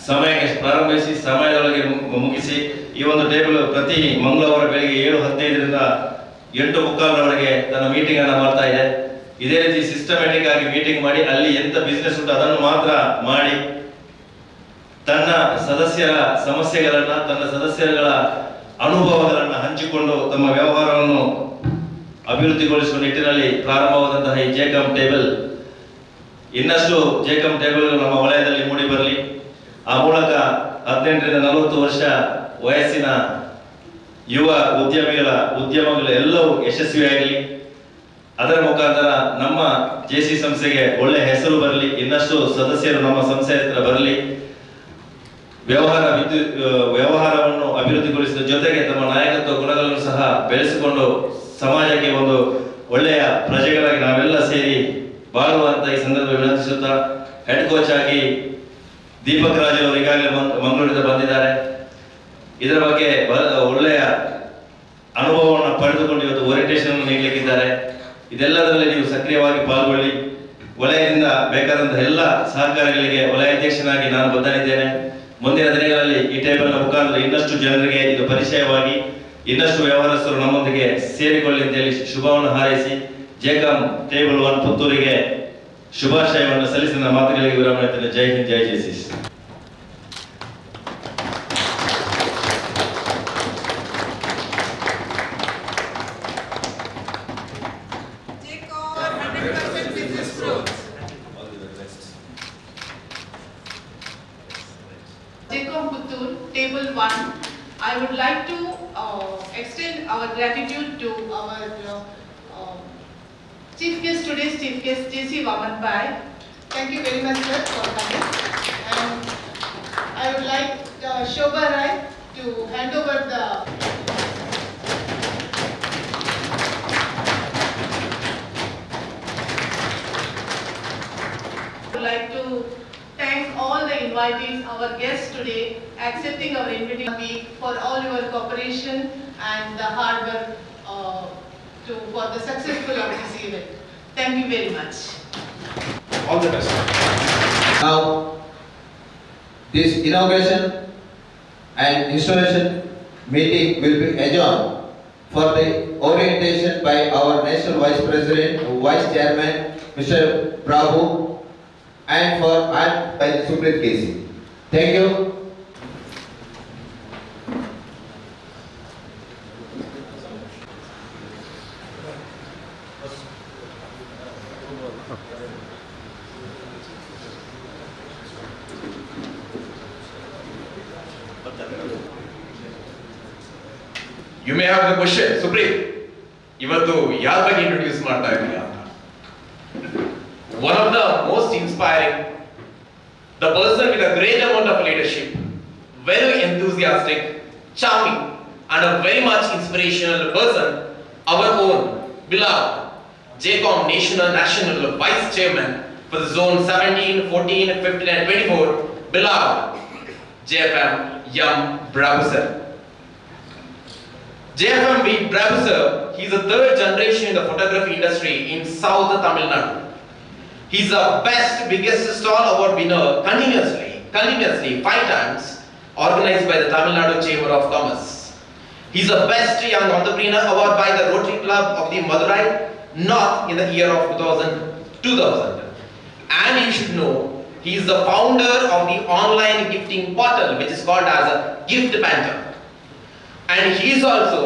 ಸಮಯಕ್ಕೆ ಪ್ರಾರಂಭಿಸಿ ಸಮಯದೊಳಗೆ ಮುಗಿಸಿ ಈ ಒಂದು ಟೇಬಲ್ ಪ್ರತಿ ಮಂಗಳವಾರ ಬೆಳಿಗ್ಗೆ 7:15ರಿಂದ 8:45ರವರೆಗೆ ತನ್ನ ಮೀಟಿಂಗ್ ಅನ್ನು ಮಾಡ್ತಾ ಇದೆ. ಇದೇ ರೀತಿ ಸಿಸ್ಟಮ್ಯಾಟಿಕ್ ಆಗಿ ಮೀಟಿಂಗ್ ಮಾಡಿ ಅಲ್ಲಿ ಎಂತ ಬಿಸ್ನೆಸ್ ಉಂಟು ಅದನ್ನು ಮಾತ್ರ ಮಾಡಿ ತನ್ನ ಸದಸ್ಯರ ಸಮಸ್ಯೆಗಳನ್ನ ತನ್ನ ಸದಸ್ಯರುಗಳ ಅನುಭವಗಳನ್ನ ಹಂಚಿಕೊಂಡು ತಮ್ಮ ವ್ಯವಹಾರವನ್ನು ಅಭಿವೃದ್ಧಿಗೊಳಿಸುವ ನಿಟ್ಟಿನಲ್ಲಿ ಪ್ರಾರಂಭವಾದಂತಹ ಈ 𝐁𝐶𝐫 ಟೇಬಲ್ ಇನ್ನಷ್ಟು 𝐁𝐶𝐫 ಟೇಬಲ್ ನಮ್ಮ ವಲಯದಲ್ಲಿ ಮೂಡಿ ಬರಲಿ. ಆ ಮೂಲಕ 18ರಿಂದ 40 ವರ್ಷ ವಯಸ್ಸಿನ ಯುವ ಉದ್ಯಮಗಳು ಎಲ್ಲವೂ ಯಶಸ್ವಿಯಾಗಲಿ. ಅದರ ಮುಖಾಂತರ ನಮ್ಮ JC ಸಂಸ್ಥೆಗೆ ಒಳ್ಳೆ ಹೆಸರು ಬರಲಿ, ಇನ್ನಷ್ಟು ಸದಸ್ಯರು ನಮ್ಮ ಸಂಸ್ಥೆ ಹತ್ರ ಬರಲಿ, ವ್ಯವಹಾರವನ್ನು ಅಭಿವೃದ್ಧಿಗೊಳಿಸಿದ ಜೊತೆಗೆ ತಮ್ಮ ನಾಯಕತ್ವ ಗುಣಗಳನ್ನು ಸಹ ಬೆಳೆಸಿಕೊಂಡು ಸಮಾಜಕ್ಕೆ ಒಂದು ಒಳ್ಳೆಯ ಪ್ರಜೆಗಳಾಗಿ ನಾವೆಲ್ಲ ಸೇರಿ ಬಾಳುವಂತ ಈ ಸಂದರ್ಭ ವಿನಂತಿಸುತ್ತಾ, ಹೆಡ್ ಕೋಚ್ ಆಗಿ ದೀಪಕ್ ರಾಜ್ ಅವರು ಈಗಾಗಲೇ ಮಂಗಳೂರಿಂದ ಬಂದಿದ್ದಾರೆ. ಇದರ ಬಗ್ಗೆ ಒಳ್ಳೆಯ ಅನುಭವವನ್ನು ಪಡೆದುಕೊಂಡು ಇವತ್ತು ಓರಿಯಂಟೇಷನ್ ನೀಡಲಿಕ್ಕಿದ್ದಾರೆ. ಇದೆಲ್ಲದರಲ್ಲಿ ನೀವು ಸಕ್ರಿಯವಾಗಿ ಪಾಲ್ಗೊಳ್ಳಿ. ವಲಯದಿಂದ ಬೇಕಾದಂತಹ ಎಲ್ಲ ಸಹಕಾರಗಳಿಗೆ ವಲಯ ಅಧ್ಯಕ್ಷನಾಗಿ ನಾನು ಬದ್ಧನಿದ್ದೇನೆ. ಮುಂದಿನ ದಿನಗಳಲ್ಲಿ ಈ ಟೇಬಲ್ನ ಮುಖಾಂತರ ಇನ್ನಷ್ಟು ಜನರಿಗೆ ಇದು ಪರಿಚಯವಾಗಿ ಇನ್ನಷ್ಟು ವ್ಯವಹಾರಸ್ಥರು ನಮ್ಮೊಂದಿಗೆ ಸೇರಿಕೊಳ್ಳಿ ಅಂತ ಹೇಳಿ ಶುಭವನ್ನು ಹಾರೈಸಿ 𝐁𝐶𝐫 ಟೇಬಲ್ 1 ಪುತ್ತೂರಿಗೆ ಶುಭಾಶಯವನ್ನು ಸಲ್ಲಿಸಿ ನನ್ನ ಮಾತುಗಳಿಗೆ ವಿರಾಮ ನೀಡುತ್ತೇನೆ. ಜೈ ಹಿಂದ್, ಜೈ JCS. 𝐁𝐶𝐫 Puttur, Table 1. I would like to extend our gratitude to our chief guest, today's chief guest, JC Vamanpai. Thank you very much, sir, for coming. And I would like Shobha Rai to hand over the I would like to thank all the invitees, our guests today, accepting our invitation for all your cooperation and the hard work for the successful of this event. Thank you very much. All the best. Now, this inauguration and installation meeting will be adjourned for the orientation by our National Vice President, Vice Chairman, Mr. Prabhu, and by the Supreme KC. Thank you. You may have the question, Supreme. ಇವತ್ತು ಯಾರ ಬಗ್ಗೆ introduce ಮಾಡ್ತಾ ಇದೀಯಾ? One of the most inspiring, the person with a great amount of leadership, very enthusiastic, charming, and a very much inspirational person, our own beloved 𝐁𝐶𝐞 National Vice Chairman for the Zone 17, 14, 15, and 24, beloved JFM Yam Bravo sir. JFM Bravo sir, he is the third generation in the photography industry in South Tamil Nadu. He is the best, biggest stall award winner continuously 5 times, organized by the Tamil Nadu Chamber of Commerce. He is the best young entrepreneur award by the Rotary Club of the Madurai North in the year of 2000. And you should know, he is the founder of the online gifting portal which is called as a Gift Panther. And he is also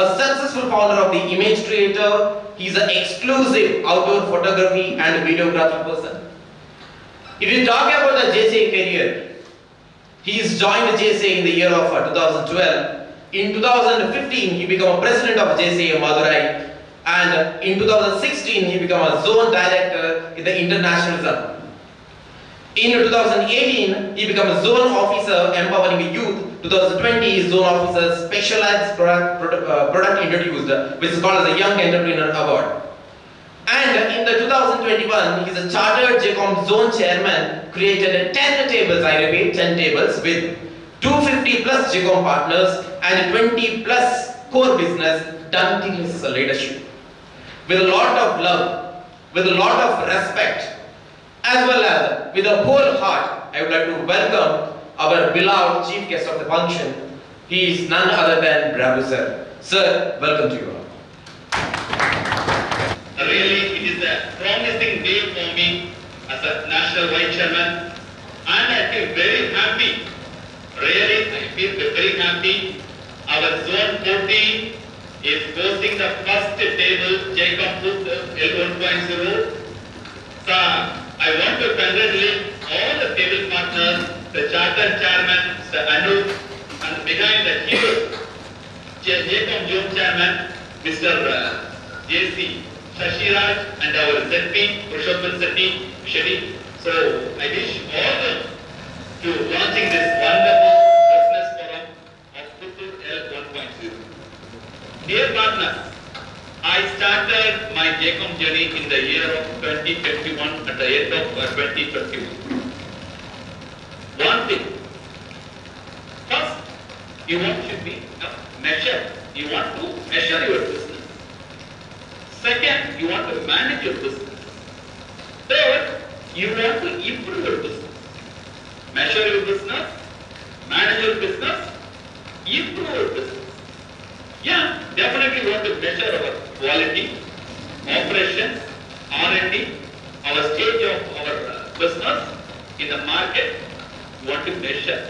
a successful founder of the Image Creator. He is an exclusive outdoor photography and videography person. If you talk about the 𝐗𝐶 career, he has joined 𝐗𝐶 in the year of 2012. In 2015, he became a president of 𝐗𝐶 Madurai, and in 2016, he became a zone director in the international zone. In 2018, he became a zone officer empowering youth. 2020, zone officer specialized product introduced, which is called as the Young Entrepreneur Award. And in the 2021, he is a chartered 𝐁𝐶𝐞 zone chairman, created 10 tables, I repeat, 10 tables with 250 plus 𝐁𝐶𝐞 partners and 20 plus core business done in his leadership. With a lot of love, with a lot of respect, as well as with a whole heart, I would like to welcome our beloved chief guest of the function. He is none other than Bravo sir. Sir, welcome to you all. Really, it is a promising day for me as a national vice chairman, and I feel very happy. Really, I feel very happy. Our zone 14 is hosting the first table 𝐁𝐶𝐞 L1.0. So, I want to congratulate all the table partners, the charter chairman, Mr. Anu, and behind the hero, 𝐁𝐶 zone chairman, Mr. J.C. Shashiraj, and our ZP, Purushottam Shetty. So, I wish all of them to launching this wonderful business forum of Puttur L1.0. Dear partners, I started my 𝐁𝐶𝐞 journey in the year of 2021 at the end of 2021. One thing, first, you want to be measured. You want to measure your business. Second, you want to manage your business. Third, you want to improve your business. Measure your business, manage your business, improve your business. Yeah, definitely we want to measure our quality, operations, R&D, our stage of our business in the market. You want to measure.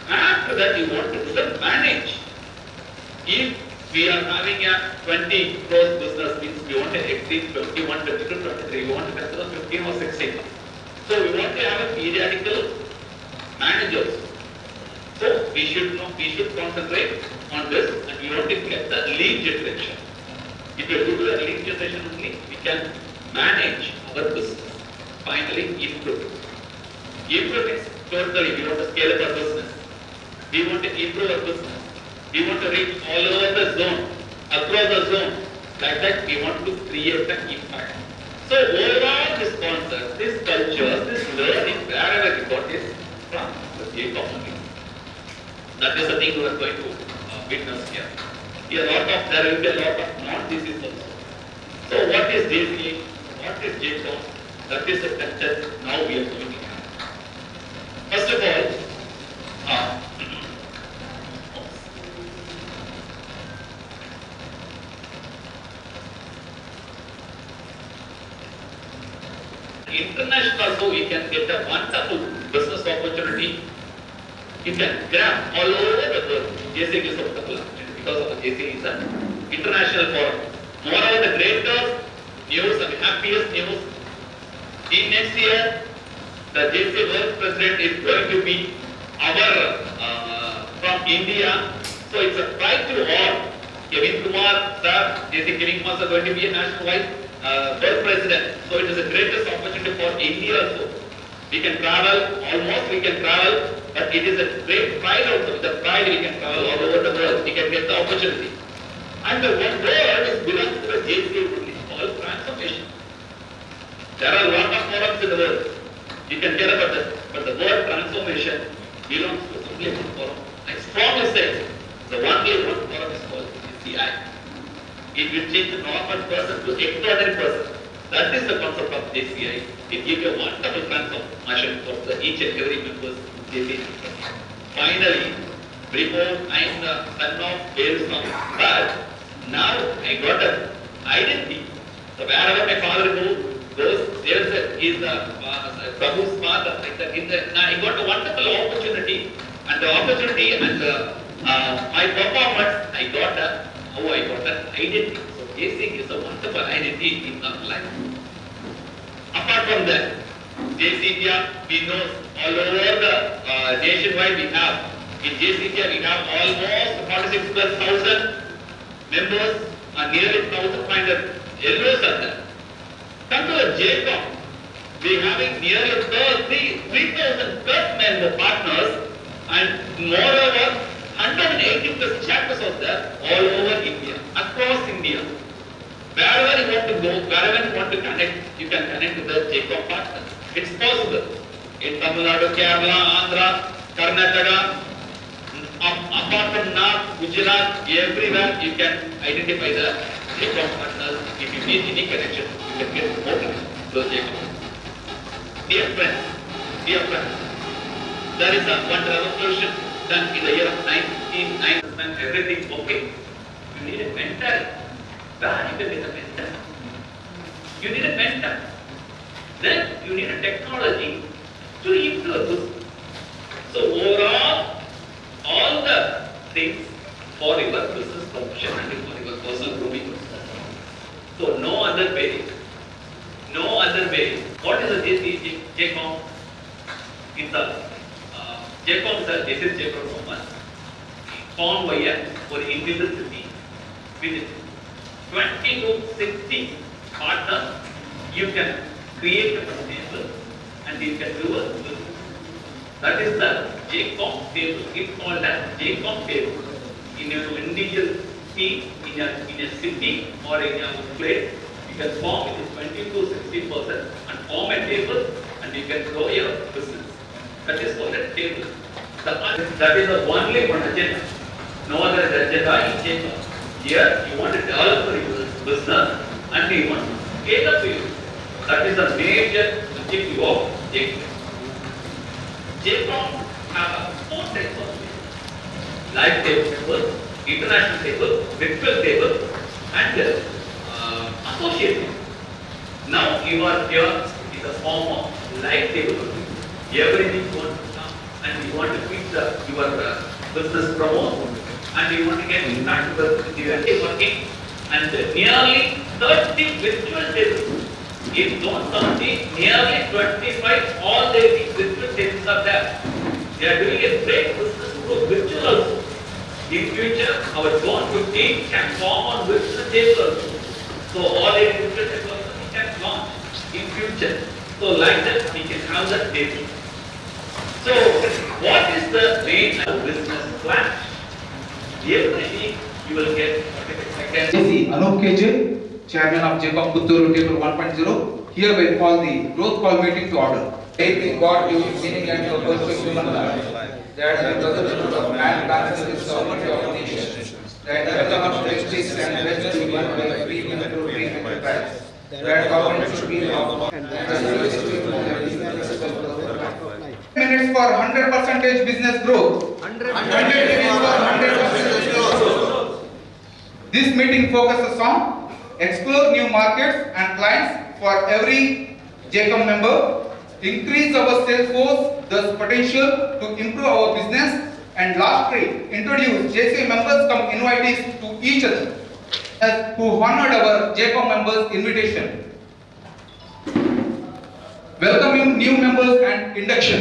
After that, you want to manage. If we are having a 20 crores business, means we want to exceed 21, 22, 23, we want to consider 15 or 16. So we want to have a periodical managers. So we should concentrate on this, and we want to get the lead generation. If we do the lead generation only, we can manage our business. Finally, improve. Improve is totally, we want to scale up our business. We want to improve our business. We want to reach all over the zone, across the zone. Like that, we want to create an impact. So overall, this concept, this culture, this learning, wherever we got is from the 𝐁𝐶𝐞 only. That is the thing we are going to witness here. There will be a lot of non-disease also. So what is 𝐗𝐶? What is 𝐁𝐶? That is the concept now we are going to have. First of all, international also we can get a wonderful business opportunity. You can grab all over the world. 𝐗𝐶 gives us the opportunity because of the 𝐗𝐶 is an international forum. Moreover, the greatest news and happiest news In next year, the JC World President is going to be our from India. So it's a pride to all. Kevin Kumar, sir, JC Kevin Kumar is going to be a national-wide World President. So it is the greatest opportunity for India also. We can travel, almost we can travel, but it is a great pride also. With the pride we can travel all over the world. We can get the opportunity. And the one word is belongs to the JC only, called transformation. There are a lot of forums in the world. You can hear about that. But the word transformation belongs to only one forum. I strongly say, the only one forum is called JCI. It will change the normal person to extraordinary person. That is the concept of JCI. It gives a wonderful transformation for each and every member of JCI. Finally, before I am the son of 𝐿 but now I got an identity. So wherever my father goes, there is Kavu's father. I got a wonderful opportunity, and the opportunity and my performance, I got an identity. So JC is a wonderful identity in our life. Apart from that, JC India, we know all over the nationwide we have. In JC India we have almost 46,000 members and nearly 1,500 LOs are there. Come to the 𝐻𝐿, we are having nearly 3,000 plus member partners, and moreover 180 plus chapters are there all over India, across India. Wherever you want to go, wherever you want to connect, you can connect to the 𝐻𝐿 partners. It's possible. In Tamil Nadu, Kerala, Andhra, Karnataka, apart from North, Gujarat, everywhere you can identify the 𝐻𝐿 partners. If you need any connection, you can get more connection to the 𝐻𝐿. Dear friends, there is one revolution done in the year of 1990. Everything okay. You need a mentor. Where you can get a mentor? You need a mentor. Then you need a technology to improve this. So overall, all the things for your business promotion and for your personal grooming. So no other way. What is the 𝐻𝐿? It's a 𝐻𝐿 is a JCI performance formed by an individual city with 20 to 60 partners. You can create a table and you can do a business. That is the 𝐻𝐿 table. It's called as 𝐻𝐿 table. In your individual team, in a city or in a place, you can form it 20 to 60% and form a table and you can grow your business. That is called a table. That is the only one agenda. No other agenda in 𝐻𝐿. Here you want to develop your business and you want to scale up your. That is the major objective of 𝐻𝐿. 𝐻𝐿 have 4 types of tables: live table, international table, virtual table, and associate table. Now you are here in the form of live table. Everything you want to come and you want to keep your business promote and you want to get impact with the working, and nearly 30 virtual tables. In zone 70, nearly 25 all the virtual tables are there. They are doing a great business through virtual also. In future, our zone 15 can form on virtual table also. So all the virtual tables also we can launch in future. So like that we can have that table. So what is the main business plan? Every week you will get 45 seconds. 𝐼𝐨𝐫 Chairman of 𝐻𝐿 Puttur Table 1.0 hereby call the growth call meeting to order. Faith in God, meaning and your pursuit human life. That the brotherhood of man balances the sovereignty of nations. That the development of justice and justice will be done by free and free enterprise. That government should be of minutes for 100% business growth. 100 minutes for 100% business growth. This meeting focuses on explore new markets and clients for every 𝐻𝐿 member, increase our sales force, thus potential to improve our business, and lastly, introduce JCI members come invitees to each other who honored our 𝐻𝐿 members' invitation. welcoming new members and induction.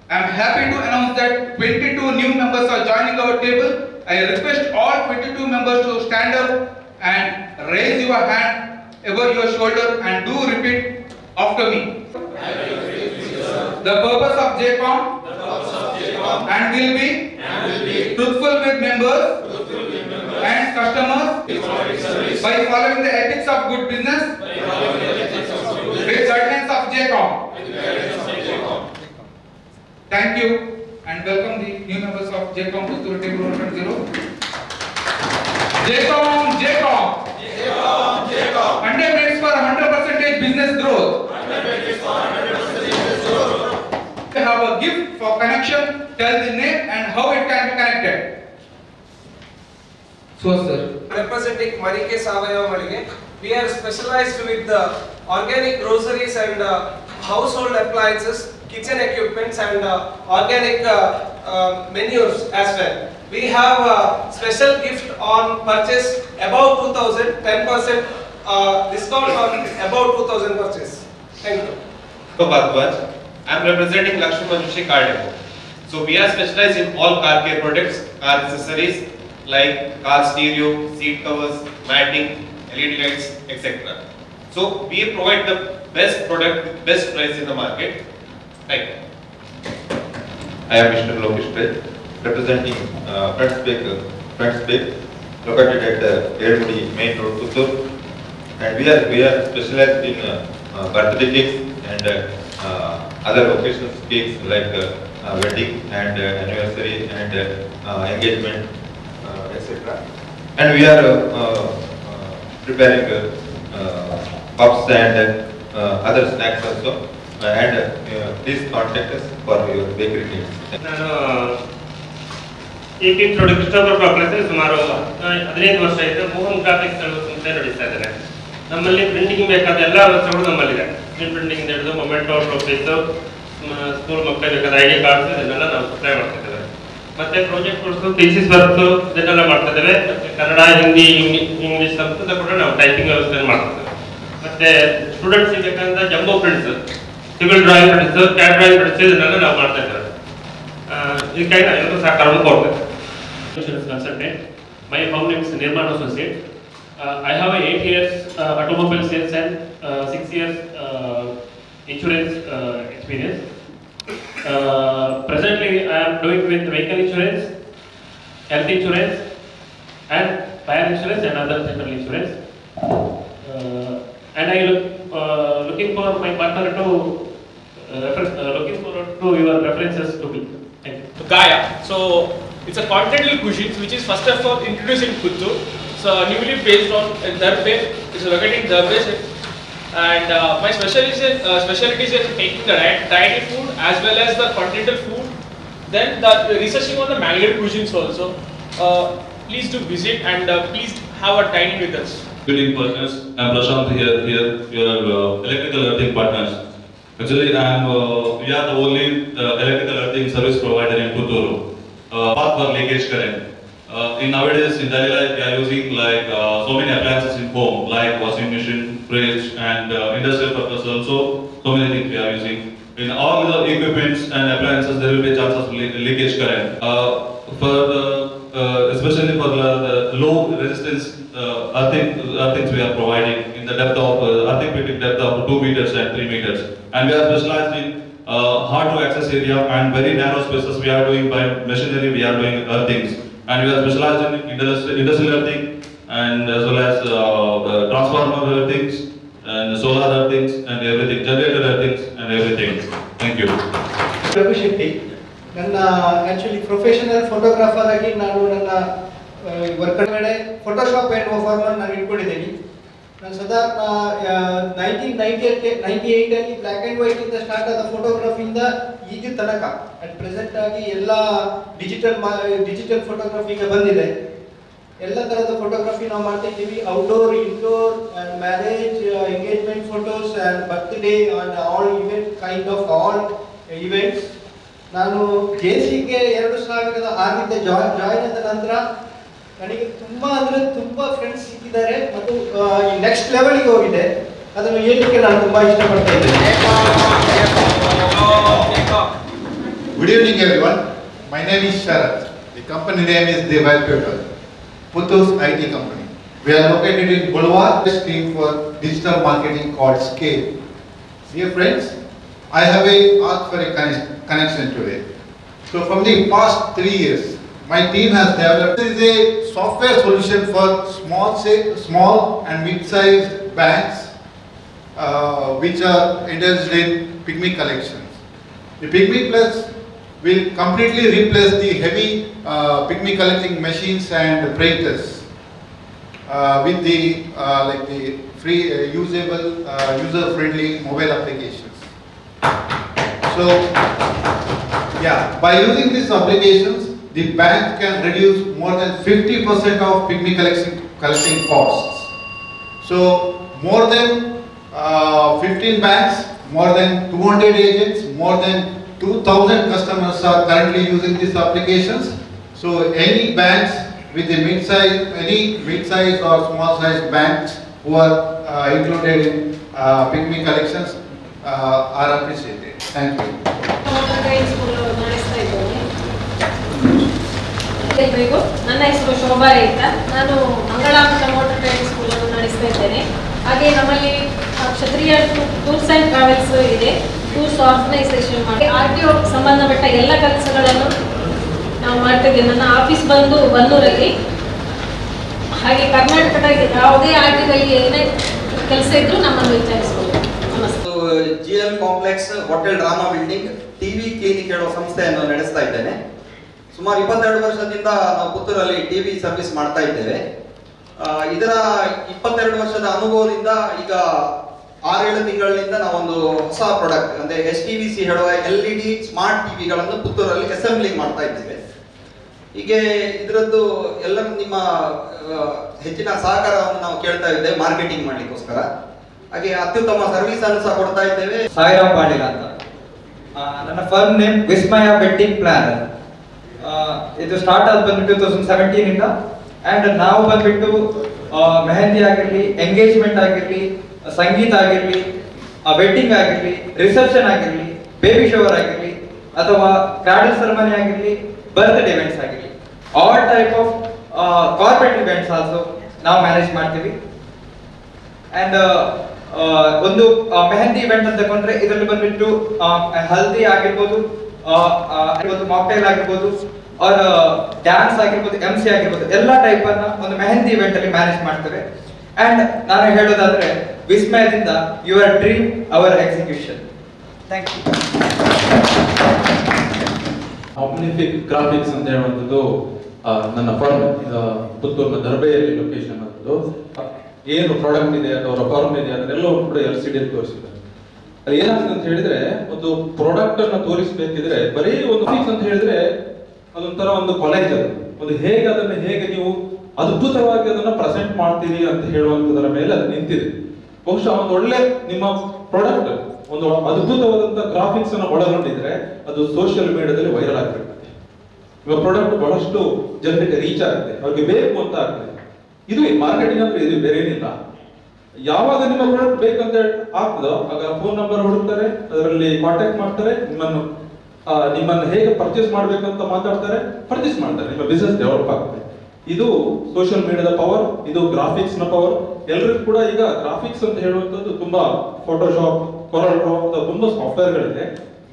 I am happy to announce that 22 new members are joining our table. I request all 22 members to stand up and raise your hand above your shoulder and do repeat after me. The purpose of 𝐁𝐿 and will be truthful with members and customers by following the ethics of good business with guidelines of 𝐁𝐿. Thank you and welcome the new members of 𝐁𝐿 Puttur table 1.0. 𝐁𝐿. 100 minutes for 100% business growth. We have a gift for connection. Tell the name and how it can be connected. So, sir. Representing 𝐼𝐻𝐶, we are specialized with the organic groceries and household appliances, kitchen equipments and organic menus as well. We have a special gift on purchase above 2000, 10% discount on above 2000 purchase. Thank you. I am representing Lakshmi Car Depot. So we are specialized in all car care products, car accessories like car stereo, seat covers, matting, LED lights, etc. So we provide the best product with best price in the market. Thank you. I am Mr. Lokesh, representing Friends Bake, located at 𝐿𝐵 Main Road, Puttur. And we are specialized in birthday cakes and other occasions cakes like wedding and anniversary and engagement, etc. And we are preparing puffs and other snacks also. And please contact us for your bakery needs. AP producer property ಸುಮಾರು 15 ವರ್ಷ ಆಯಿತು. Mohan graphics ಸಂಸ್ಥೆ ನಡೆಸ್ತಾ ಇದ್ದಾರೆ. ನಮ್ಮಲ್ಲಿ printing ಬೇಕಾದ ಎಲ್ಲ ವಸ್ತುಗಳು ನಮ್ಮಲ್ಲಿದೆ. ಸ್ಕ್ರೀನ್ ಪ್ರಿಂಟಿಂಗ್ ಹಿಡಿದು ಮೊಮೆಂಟೋ, ಟ್ರೋಫೀಸ್, ಸ್ಕೂಲ್ ಮಕ್ಕಳಿಗೆ ಬೇಕಾದ ID ಕಾರ್ಡ್ಸ್ ಇದನ್ನೆಲ್ಲ ನಾವು ಸಪ್ಲೈ ಮಾಡ್ತಾ ಇದ್ದೇವೆ. ಮತ್ತೆ ಪ್ರಾಜೆಕ್ಟ್ ವರ್ಕ್ಸ್, ಥೀಸಿಸ್ ವರ್ಕ್ಸ್ ಇದನ್ನೆಲ್ಲ ಮಾಡ್ತಾ ಇದ್ದೇವೆ. ಕನ್ನಡ, ಹಿಂದಿ, ಇಂಗ್ಲಿಷ್ ಸಂಸ್ಕೃತ ಕೂಡ ನಾವು ಟೈಪಿಂಗ್ ವ್ಯವಸ್ಥೆ ಮಾಡ್ತಾ ಇದ್ದೇವೆ. ಮತ್ತೆ ಸ್ಟೂಡೆಂಟ್ಸ್ ಬೇಕಂತ jumbo prints, civil drawing prints, cat drawing prints ಇದನ್ನೆಲ್ಲ ನಾವು ಮಾಡ್ತಾ ಇದ್ದೇವೆ. ಇದಕ್ಕಾಗಿ ನಾವು ಎಲ್ಲರೂ ಸಹಕಾರವನ್ನು ಕೊಡ್ತೇವೆ. Insurance consultant. My firm name is Nirman Associates. I have 8 years automobile sales and 6 years insurance experience. Presently, I am doing with vehicle insurance, health insurance, and fire insurance and other general insurance. And I looking for my partner to looking forward to your references to me. Thank you. Gaya. So it's a continental cuisine which is first of all introduced in Puttur. So newly based on Darbe. It's located in Darbe. And my specialty is in taking the dietary food as well as the continental food. Then the researching on the Mangalore cuisines also. Please do visit and please have a dining with us. Good evening, partners. I'm Prashant here, your electrical earthing partners. Actually, we are the only electrical earthing service provider in Puttur. Path for leakage current. In nowadays, in daily life, we are using like so many appliances in home, like washing machine, fridge, and industrial purpose also. So many things we are using. In all the equipments and appliances, there will be chance of leakage current. Especially for the low resistance earthings we are providing in the depth of earthing pitting depth of 2 meters and 3 meters. And we are specialized in hard to access area and very narrow spaces. We are doing by machinery. We are doing earthings, and we are specialized in industrial earthing and as well as transformer earthings and solar earthings and everything, generator earthings and everything. Thank you. ನನ್ನ actually professional photographer ಆಗಿ ನಾನು ನನ್ನ work ಕಡೆ Photoshop ಎನ್ನುವ ಫಾರ್ಮನ್ನು ನಾನು ಇಟ್ಕೊಂಡಿದ್ದೀನಿ. ನಾನು ಸಾಧಾರಣ 1998 ಬ್ಲ್ಯಾಕ್ ಆ್ಯಂಡ್ ವೈಟ್ ಇಂದ ಸ್ಟಾರ್ಟ್ ಆದ ಫೋಟೋಗ್ರಫಿಯಿಂದ ಈಗ ತನಕ ಅಟ್ ಪ್ರೆಸೆಂಟ್ ಆಗಿ ಎಲ್ಲ ಡಿಜಿಟಲ್ ಫೋಟೋಗ್ರಫಿಗೆ ಬಂದಿದೆ. ಎಲ್ಲ ಥರದ ಫೋಟೋಗ್ರಫಿ ನಾವು ಮಾಡ್ತಾ ಇದ್ದೀವಿ. Outdoor, indoor, and marriage, engagement photos and birthday and all event kind of all events. ನಾನು 𝐗𝐶ಗೆ 2006ರಿಂದ ಜಾಯಿನ್ ಆದ ನಂತರ ನನಗೆ ತುಂಬ ಫ್ರೆಂಡ್ಸ್ ಸಿಕ್ಕಿದ್ದಾರೆ ಮತ್ತು ನೆಕ್ಸ್ಟ್ ಲೆವೆಲ್ಗೆ ಹೋಗಿದೆ. ಅದನ್ನು ಹೇಳಲಿಕ್ಕೆ ನಾನು ತುಂಬಾ ಇಷ್ಟಪಡ್ತಾ ಇದ್ದೇನೆ. Good evening everyone. My name is Sharat. The company name is the Puttur, Puttur's IT company. We are located in Boulevard. This team for digital marketing called 𝐏𝐲. Dear friends, I have asked for a connection today. So from the past 3 years, my team has developed a software solution for small and mid-sized banks which are indulged in pigmy collections. The Pigmy Plus will completely replace the heavy pigmy collecting machines and printers with the like the free usable user-friendly mobile applications. So yeah, by using these applications, the bank can reduce more than 50% of pigmy collecting costs. So more than 15 banks, more than 200 agents, more than 2,000 customers are currently using these applications. So any banks with the mid-size or small-sized banks who are included in pigmy collections are appreciated. Thank you. ನನ್ನ ಹೆಸರು ಶೋಭಾ ಅಂತ. ನಾನು Mangala motor driving school ಅನ್ನು ನಡೆಸ್ತಾ ಇದ್ದೇನೆ. ಹಾಗೆ ನಮ್ಮಲ್ಲಿ ಕ್ಷತ್ರಿಯ tours and travels ಇದೆ. ಟೂರ್ಸ್ ಆರ್ಗನೈಸೇಷನ್ ಮಾಡಿ RTO ಸಂಬಂಧಪಟ್ಟ ಎಲ್ಲ ಕೆಲಸಗಳನ್ನು ನಾವು ಮಾಡ್ತಾ ಇದ್ದೇವೆ. ನನ್ನ ಆಫೀಸ್ ಬಂದು ಬನ್ನೂರಲ್ಲಿ. ಹಾಗೆ ಕರ್ನಾಟಕದ ಯಾವುದೇ RTOದಲ್ಲಿ ಏನೇ ಕೆಲಸ ಇದ್ರೂ ನಮ್ಮನ್ನು ವಿಚಾರಿಸಬಹುದು. ನಮಸ್ತೆ. GL complex hotel drama building TV clinic ಹೇಳುವ ಸಂಸ್ಥೆಯನ್ನು ನಡೆಸ್ತಾ ಇದ್ದೇನೆ. ಸುಮಾರು 22 ವರ್ಷದಿಂದ ನಾವು ಪುತ್ತೂರಲ್ಲಿ ಟಿವಿ ಸರ್ವಿಸ್ ಮಾಡ್ತಾ ಇದ್ದೇವೆ. ಇದರ 22 ವರ್ಷದ ಅನುಭವದಿಂದ ಈಗ 6-7 ತಿಂಗಳಿಂದ ನಾವೊಂದು ಹೊಸ ಪ್ರಾಡಕ್ಟ್ ಅಂದ್ರೆ HTVC ಹೇಳುವ LED ಸ್ಮಾರ್ಟ್ ಟಿವಿಗಳನ್ನು ಪುತ್ತೂರಲ್ಲಿ ಅಸೆಂಬ್ಲಿಂಗ್ ಮಾಡ್ತಾ ಇದ್ದೇವೆ. ಹೀಗೆ ಇದರದ್ದು ಎಲ್ಲರೂ ನಿಮ್ಮ ಹೆಚ್ಚಿನ ಸಹಕಾರವನ್ನು ನಾವು ಕೇಳ್ತಾ ಇದ್ದೇವೆ ಮಾರ್ಕೆಟಿಂಗ್ ಮಾಡ್ಲಿಕ್ಕೋಸ್ಕರ. ಹಾಗೆ ಅತ್ಯುತ್ತಮ ಸರ್ವಿಸ್ ಅನ್ನು ಸಹ ಕೊಡ್ತಾ ಇದ್ದೇವೆ. ಸಾಯಿರಾಮ್ ಪಾಟೀಲ್ ಅಂತ. ನನ್ನ ಫರ್ಮ್ ನೇಮ್ ವಿಸ್ಮಯ ವೆಡ್ಡಿಂಗ್ ಪ್ಲಾನರ್. ಇದು ಸ್ಟಾರ್ಟ್ ಆದ ಬಂದ್ಬಿಟ್ಟು 2017 ಇಂದ. ಅಂಡ್ ನಾವು ಬಂದ್ಬಿಟ್ಟು ಮೆಹಂದಿ ಆಗಿರ್ಲಿ, ಎಂಗೇಜ್ಮೆಂಟ್ ಆಗಿರ್ಲಿ, ಸಂಗೀತ ಆಗಿರ್ಲಿ, ವೆಡ್ಡಿಂಗ್ ಆಗಿರ್ಲಿ, ರಿಸೆಪ್ಷನ್ ಆಗಿರ್ಲಿ, ಬೇಬಿ ಶವರ್ ಆಗಿರ್ಲಿ, ಅಥವಾ ಕ್ರಾಡಲ್ ಸೆರೆಮನಿ ಆಗಿರ್ಲಿ, ಬರ್ತ್ಡೇ ಇವೆಂಟ್ಸ್ ಆಗಿರ್ಲಿ, all type of corporate events also ನಾವು ಮ್ಯಾನೇಜ್ ಮಾಡ್ತೀವಿ. ಅಂಡ್ ಒಂದು ಮೆಹಂದಿ ಇವೆಂಟ್ ಅಂತ ತಗೊಂಡ್ರೆ ಇದರಲ್ಲಿ ಬಂದ್ಬಿಟ್ಟು ಹಲ್ದಿ ಆಗಿರ್ಬೋದು, ಮಾಕ್ಟೈಲ್ ಆಗಿರ್ಬೋದು, ಆರ್ ಡ್ಯಾನ್ಸ್ ಆಗಿರ್ಬೋದು, MC ಆಗಿರ್ಬೋದು, ಎಲ್ಲ ಟೈಪ್ ಅನ್ನ ಒಂದು ಮೆಹಂದಿ ಇವೆಂಟ್ ಅಲ್ಲಿ ಮ್ಯಾನೇಜ್ ಮಾಡ್ತೇವೆ. ಅಂಡ್ ನಾನು ಹೇಳೋದಾದ್ರೆ ವಿಸ್ಮಯದಿಂದ your dream our execution. Thank you. Omnific graphics ಅಂತ ಹೇಳುವಂಥದ್ದು ನನ್ನ ಫರ್ಮ್ ಪುತ್ತೂರಿನ ದರ್ಬೆಯಲ್ಲಿ ಲೊಕೇಶನ್ ಅನ್ನೋದು ಏನು ಪ್ರಾಡಕ್ಟ್ ಇದೆ ಅವರ ಫರ್ಮ್ ಇದೆ ಅದನ್ನೆಲ್ಲವೂ ಕೂಡ LCD ತೋರಿಸಿದ್ದಾರೆ. ಅದು ಏನಾಗ್ತದೆ ಅಂತ ಹೇಳಿದ್ರೆ ಒಂದು ಪ್ರಾಡಕ್ಟ್ ಅನ್ನ ತೋರಿಸಬೇಕಿದ್ರೆ ಬರೀ ಒಂದು ಫಿಕ್ಸ್ ಅಂತ ಹೇಳಿದ್ರೆ ಅದೊಂಥರ ಒಂದು ಕಾಲೇಜ್ ಅದು ಒಂದು ಹೇಗೆ ನೀವು ಅದ್ಭುತವಾಗಿ ಅದನ್ನ ಪ್ರೆಸೆಂಟ್ ಮಾಡ್ತೀರಿ ಅಂತ ಹೇಳುವಂತದರ ಮೇಲೆ ಅದು ನಿಂತಿದೆ. ಬಹುಶಃ ಒಂದು ಒಳ್ಳೆ ನಿಮ್ಮ ಪ್ರಾಡಕ್ಟ್ ಒಂದು ಅದ್ಭುತವಾದಂತಹ ಗ್ರಾಫಿಕ್ಸ್ ಅನ್ನು ಒಳಗೊಂಡಿದ್ರೆ ಅದು ಸೋಷಿಯಲ್ ಮೀಡಿಯಾದಲ್ಲಿ ವೈರಲ್ ಆಗ್ಬಿಡ್ತದೆ. ನಿಮ್ಮ ಪ್ರಾಡಕ್ಟ್ ಬಹಳಷ್ಟು ಜನರಿಗೆ ರೀಚ್ ಆಗುತ್ತೆ, ಅವ್ರಿಗೆ ಬೇಕು ಅಂತ ಆಗ್ತದೆ. ಇದು ಮಾರ್ಕೆಟಿಂಗ್ ಅಂದ್ರೆ ಇದು ಬೇರೆ ಏನಿಲ್ಲ. ಯಾವಾಗ ನಿಮ್ಮ ಪ್ರಾಡಕ್ಟ್ ಬೇಕಂತ ಆಗ್ತದೋ ಆಗ ಫೋನ್ ನಂಬರ್ ಹುಡುಕ್ತಾರೆ, ಅದರಲ್ಲಿ ಕಾಂಟ್ಯಾಕ್ಟ್ ಮಾಡ್ತಾರೆ, ನಿಮ್ಮನ್ನು ಹೇಗೆ ಪರ್ಚೇಸ್ ಮಾಡ್ಬೇಕಂತ ಮಾತಾಡ್ತಾರೆ, ಪರ್ಚೇಸ್ ಮಾಡ್ತಾರೆ, ನಿಮ್ಮ ಬಿಸ್ನೆಸ್ ಡೆವಲಪ್ ಆಗುತ್ತೆ. ಇದು ಸೋಷಿಯಲ್ ಮೀಡಿಯಾದ ಪವರ್, ಇದು ಗ್ರಾಫಿಕ್ಸ್ ನ ಪವರ್. ಎಲ್ಲರಿಗೂ ಕೂಡ ಈಗ ಗ್ರಾಫಿಕ್ಸ್ ಅಂತ ಹೇಳುವಂತದ್ದು ತುಂಬಾ ಫೋಟೋಶಾಪ್, ಕೊರಲ್ ಡ್ರಾ ಅಂತ ತುಂಬಾ ಸಾಫ್ಟ್ವೇರ್ ಗಳಿದೆ.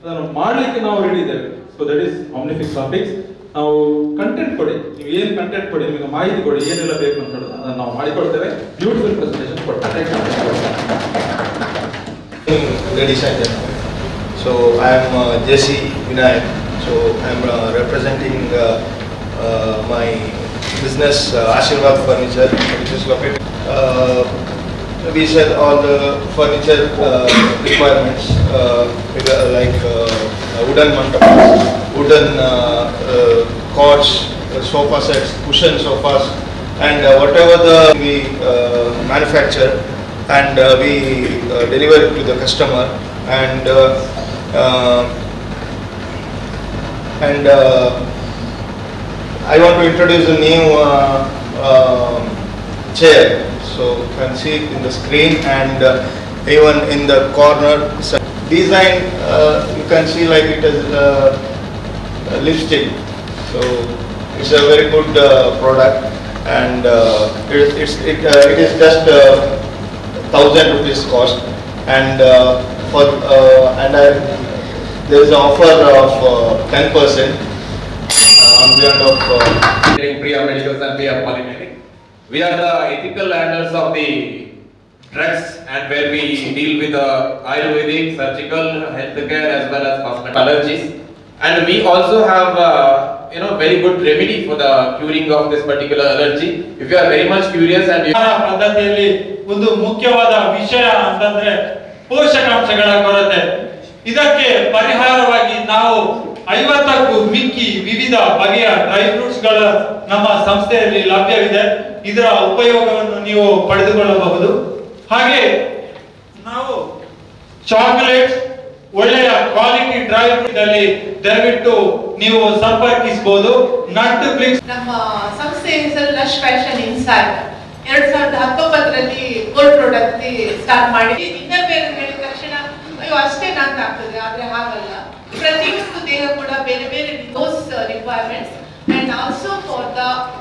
ಅದನ್ನು ಮಾಡ್ಲಿಕ್ಕೆ ನಾವು ರೆಡಿ ಇದ್ದೇವೆ. So that is Omnific graphics. ನಾವು ಕಂಟೆಂಟ್ ಕೊಡಿ, ನೀವು ಏನ್ ಕಂಟೆಂಟ್ ಕೊಡಿ, ನಿಮಗೆ ಮಾಹಿತಿ ಕೊಡಿ, ಏನೆಲ್ಲ ಬೇಕು ಅಂತ ಹೇಳೋದು ಅದನ್ನು ನಾವು ಮಾಡಿಕೊಡ್ತೇವೆ. ಬ್ಯೂಟಿಫುಲ್ ಪ್ರೆಸೆಂಟೇಷನ್ ಕೊಡ್ತೇವೆ. Ladies and gentlemen, so I am J.C. Vinayak. So I am representing my business 𝐼𝐸𝐲 Furniture, which is located. We sell all the furniture requirements like wooden mantapas, wooden cots, sofa sets, cushion sofas, and whatever we manufacture and we deliver it to the customer. And I want to introduce a new chair. So you can see it in the screen, and even in the corner. Design, you can see like it is lipstick. So it's a very good product, and it is just 1,000 rupees cost, and there is an offer of 10% on behalf of Priya Medicals and Priya Polyclinic. We are the ethical handlers of the drugs, and where we deal with Ayurvedic, surgical, healthcare as well as cosmetic allergies. And we also have very good remedy for the curing of this particular allergy. If you are very much curious and ಪದ್ಧತಿಯಲ್ಲಿ ಒಂದು ಮುಖ್ಯವಾದ ವಿಷಯ ಅಂತಂದ್ರೆ ಪೋಷಕಾಂಶಗಳ ಕೊರತೆ. ಇದಕ್ಕೆ ಪರಿಹಾರವಾಗಿ ನಾವು 50ಕ್ಕೂ ಮಿಕ್ಕಿ ವಿವಿಧ ಬಗೆಯ ಡ್ರೈ ಫ್ರೂಟ್ಸ್ ಗಳ ನಮ್ಮ ಸಂಸ್ಥೆಯಲ್ಲಿ ಲಭ್ಯವಿದೆ. ಇದರ ಉಪಯೋಗವನ್ನು ನೀವು ಪಡೆದುಕೊಳ್ಳಬಹುದು. ಹಾಗೆ ನಾವು ಚಾಕೊಲೇಟ್ಸ್, ಒಳ್ಳೆಯ ಕ್ವಾಲಿಟಿ ಡ್ರೈ ಫ್ರೂಟ್ ಅಲ್ಲಿ ದಯವಿಟ್ಟು ನೀವು ಸಂಪರ್ಕಿಸಬಹುದು. ನಟ್ ಫ್ಲಿಕ್ಸ್ ನಮ್ಮ ಸಂಸ್ಥೆ ಹೆಸರು ಲಶ್ ಫ್ಯಾಷನ್ ಇನ್ಸೈಡ್. 2019ರಲ್ಲಿ ಗೋಲ್ಡ್ ಪ್ರಾಡಕ್ಟ್ ಸ್ಟಾರ್ಟ್ ಮಾಡಿ ಇನ್ನರ್ ವೇರ್ ಹೇಳಿದ ತಕ್ಷಣ ಅಯ್ಯೋ ಅಷ್ಟೇ ಅಂತ ಆಗ್ತದೆ, ಆದ್ರೆ ಹಾಗಲ್ಲ. ಪ್ರತಿಯೊಂದು ದೇಹ ಕೂಡ ಬೇರೆ ಬೇರೆ dose requirements, and also for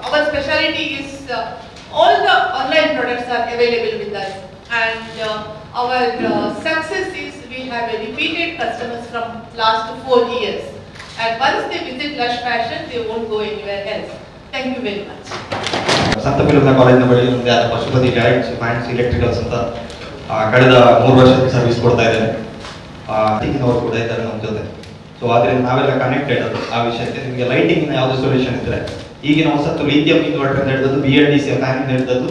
our specialty is all the online products are available with us, and our success is we have a repeated customers from last 4 years, and once they visit Lush Fashion they won't go anywhere else. Thank you very much. ಸಂತಪಿಲುನ ಕಾಲೇಜಿನ ಬಳಿ ಒಂದು Pashupati guides fans electricals ಅಂತ ಕಳೆದ 3 ವರ್ಷದ service ಕೊಡ್ತಾ ಇದ್ದೇನೆ. ಟೀಕಿನವರು ಕೂಡ ಇದ್ದಾರೆ ನಮ್ಮ ಜೊತೆ. ಸೊ ಆದ್ರಿಂದ ನಾವೆಲ್ಲ ಕನೆಕ್ಟೆಡ್ ಆ ವಿಷಯಕ್ಕೆ. ನಿಮಗೆ ಲೈಟಿಂಗಿನ ಯಾವುದೇ ಸೊಲ್ಯೂಷನ್ ಇದ್ರೆ ಈಗಿನ ಹೊಸತ್ತು ಲಿಥಿಯಂ ಇನ್ವರ್ಟರ್ ಅಂತ ಹೇಳಿದ್ದು, BLDC ಫ್ಯಾನ್ ಇಂದ ಹಿಡಿದದ್ದು,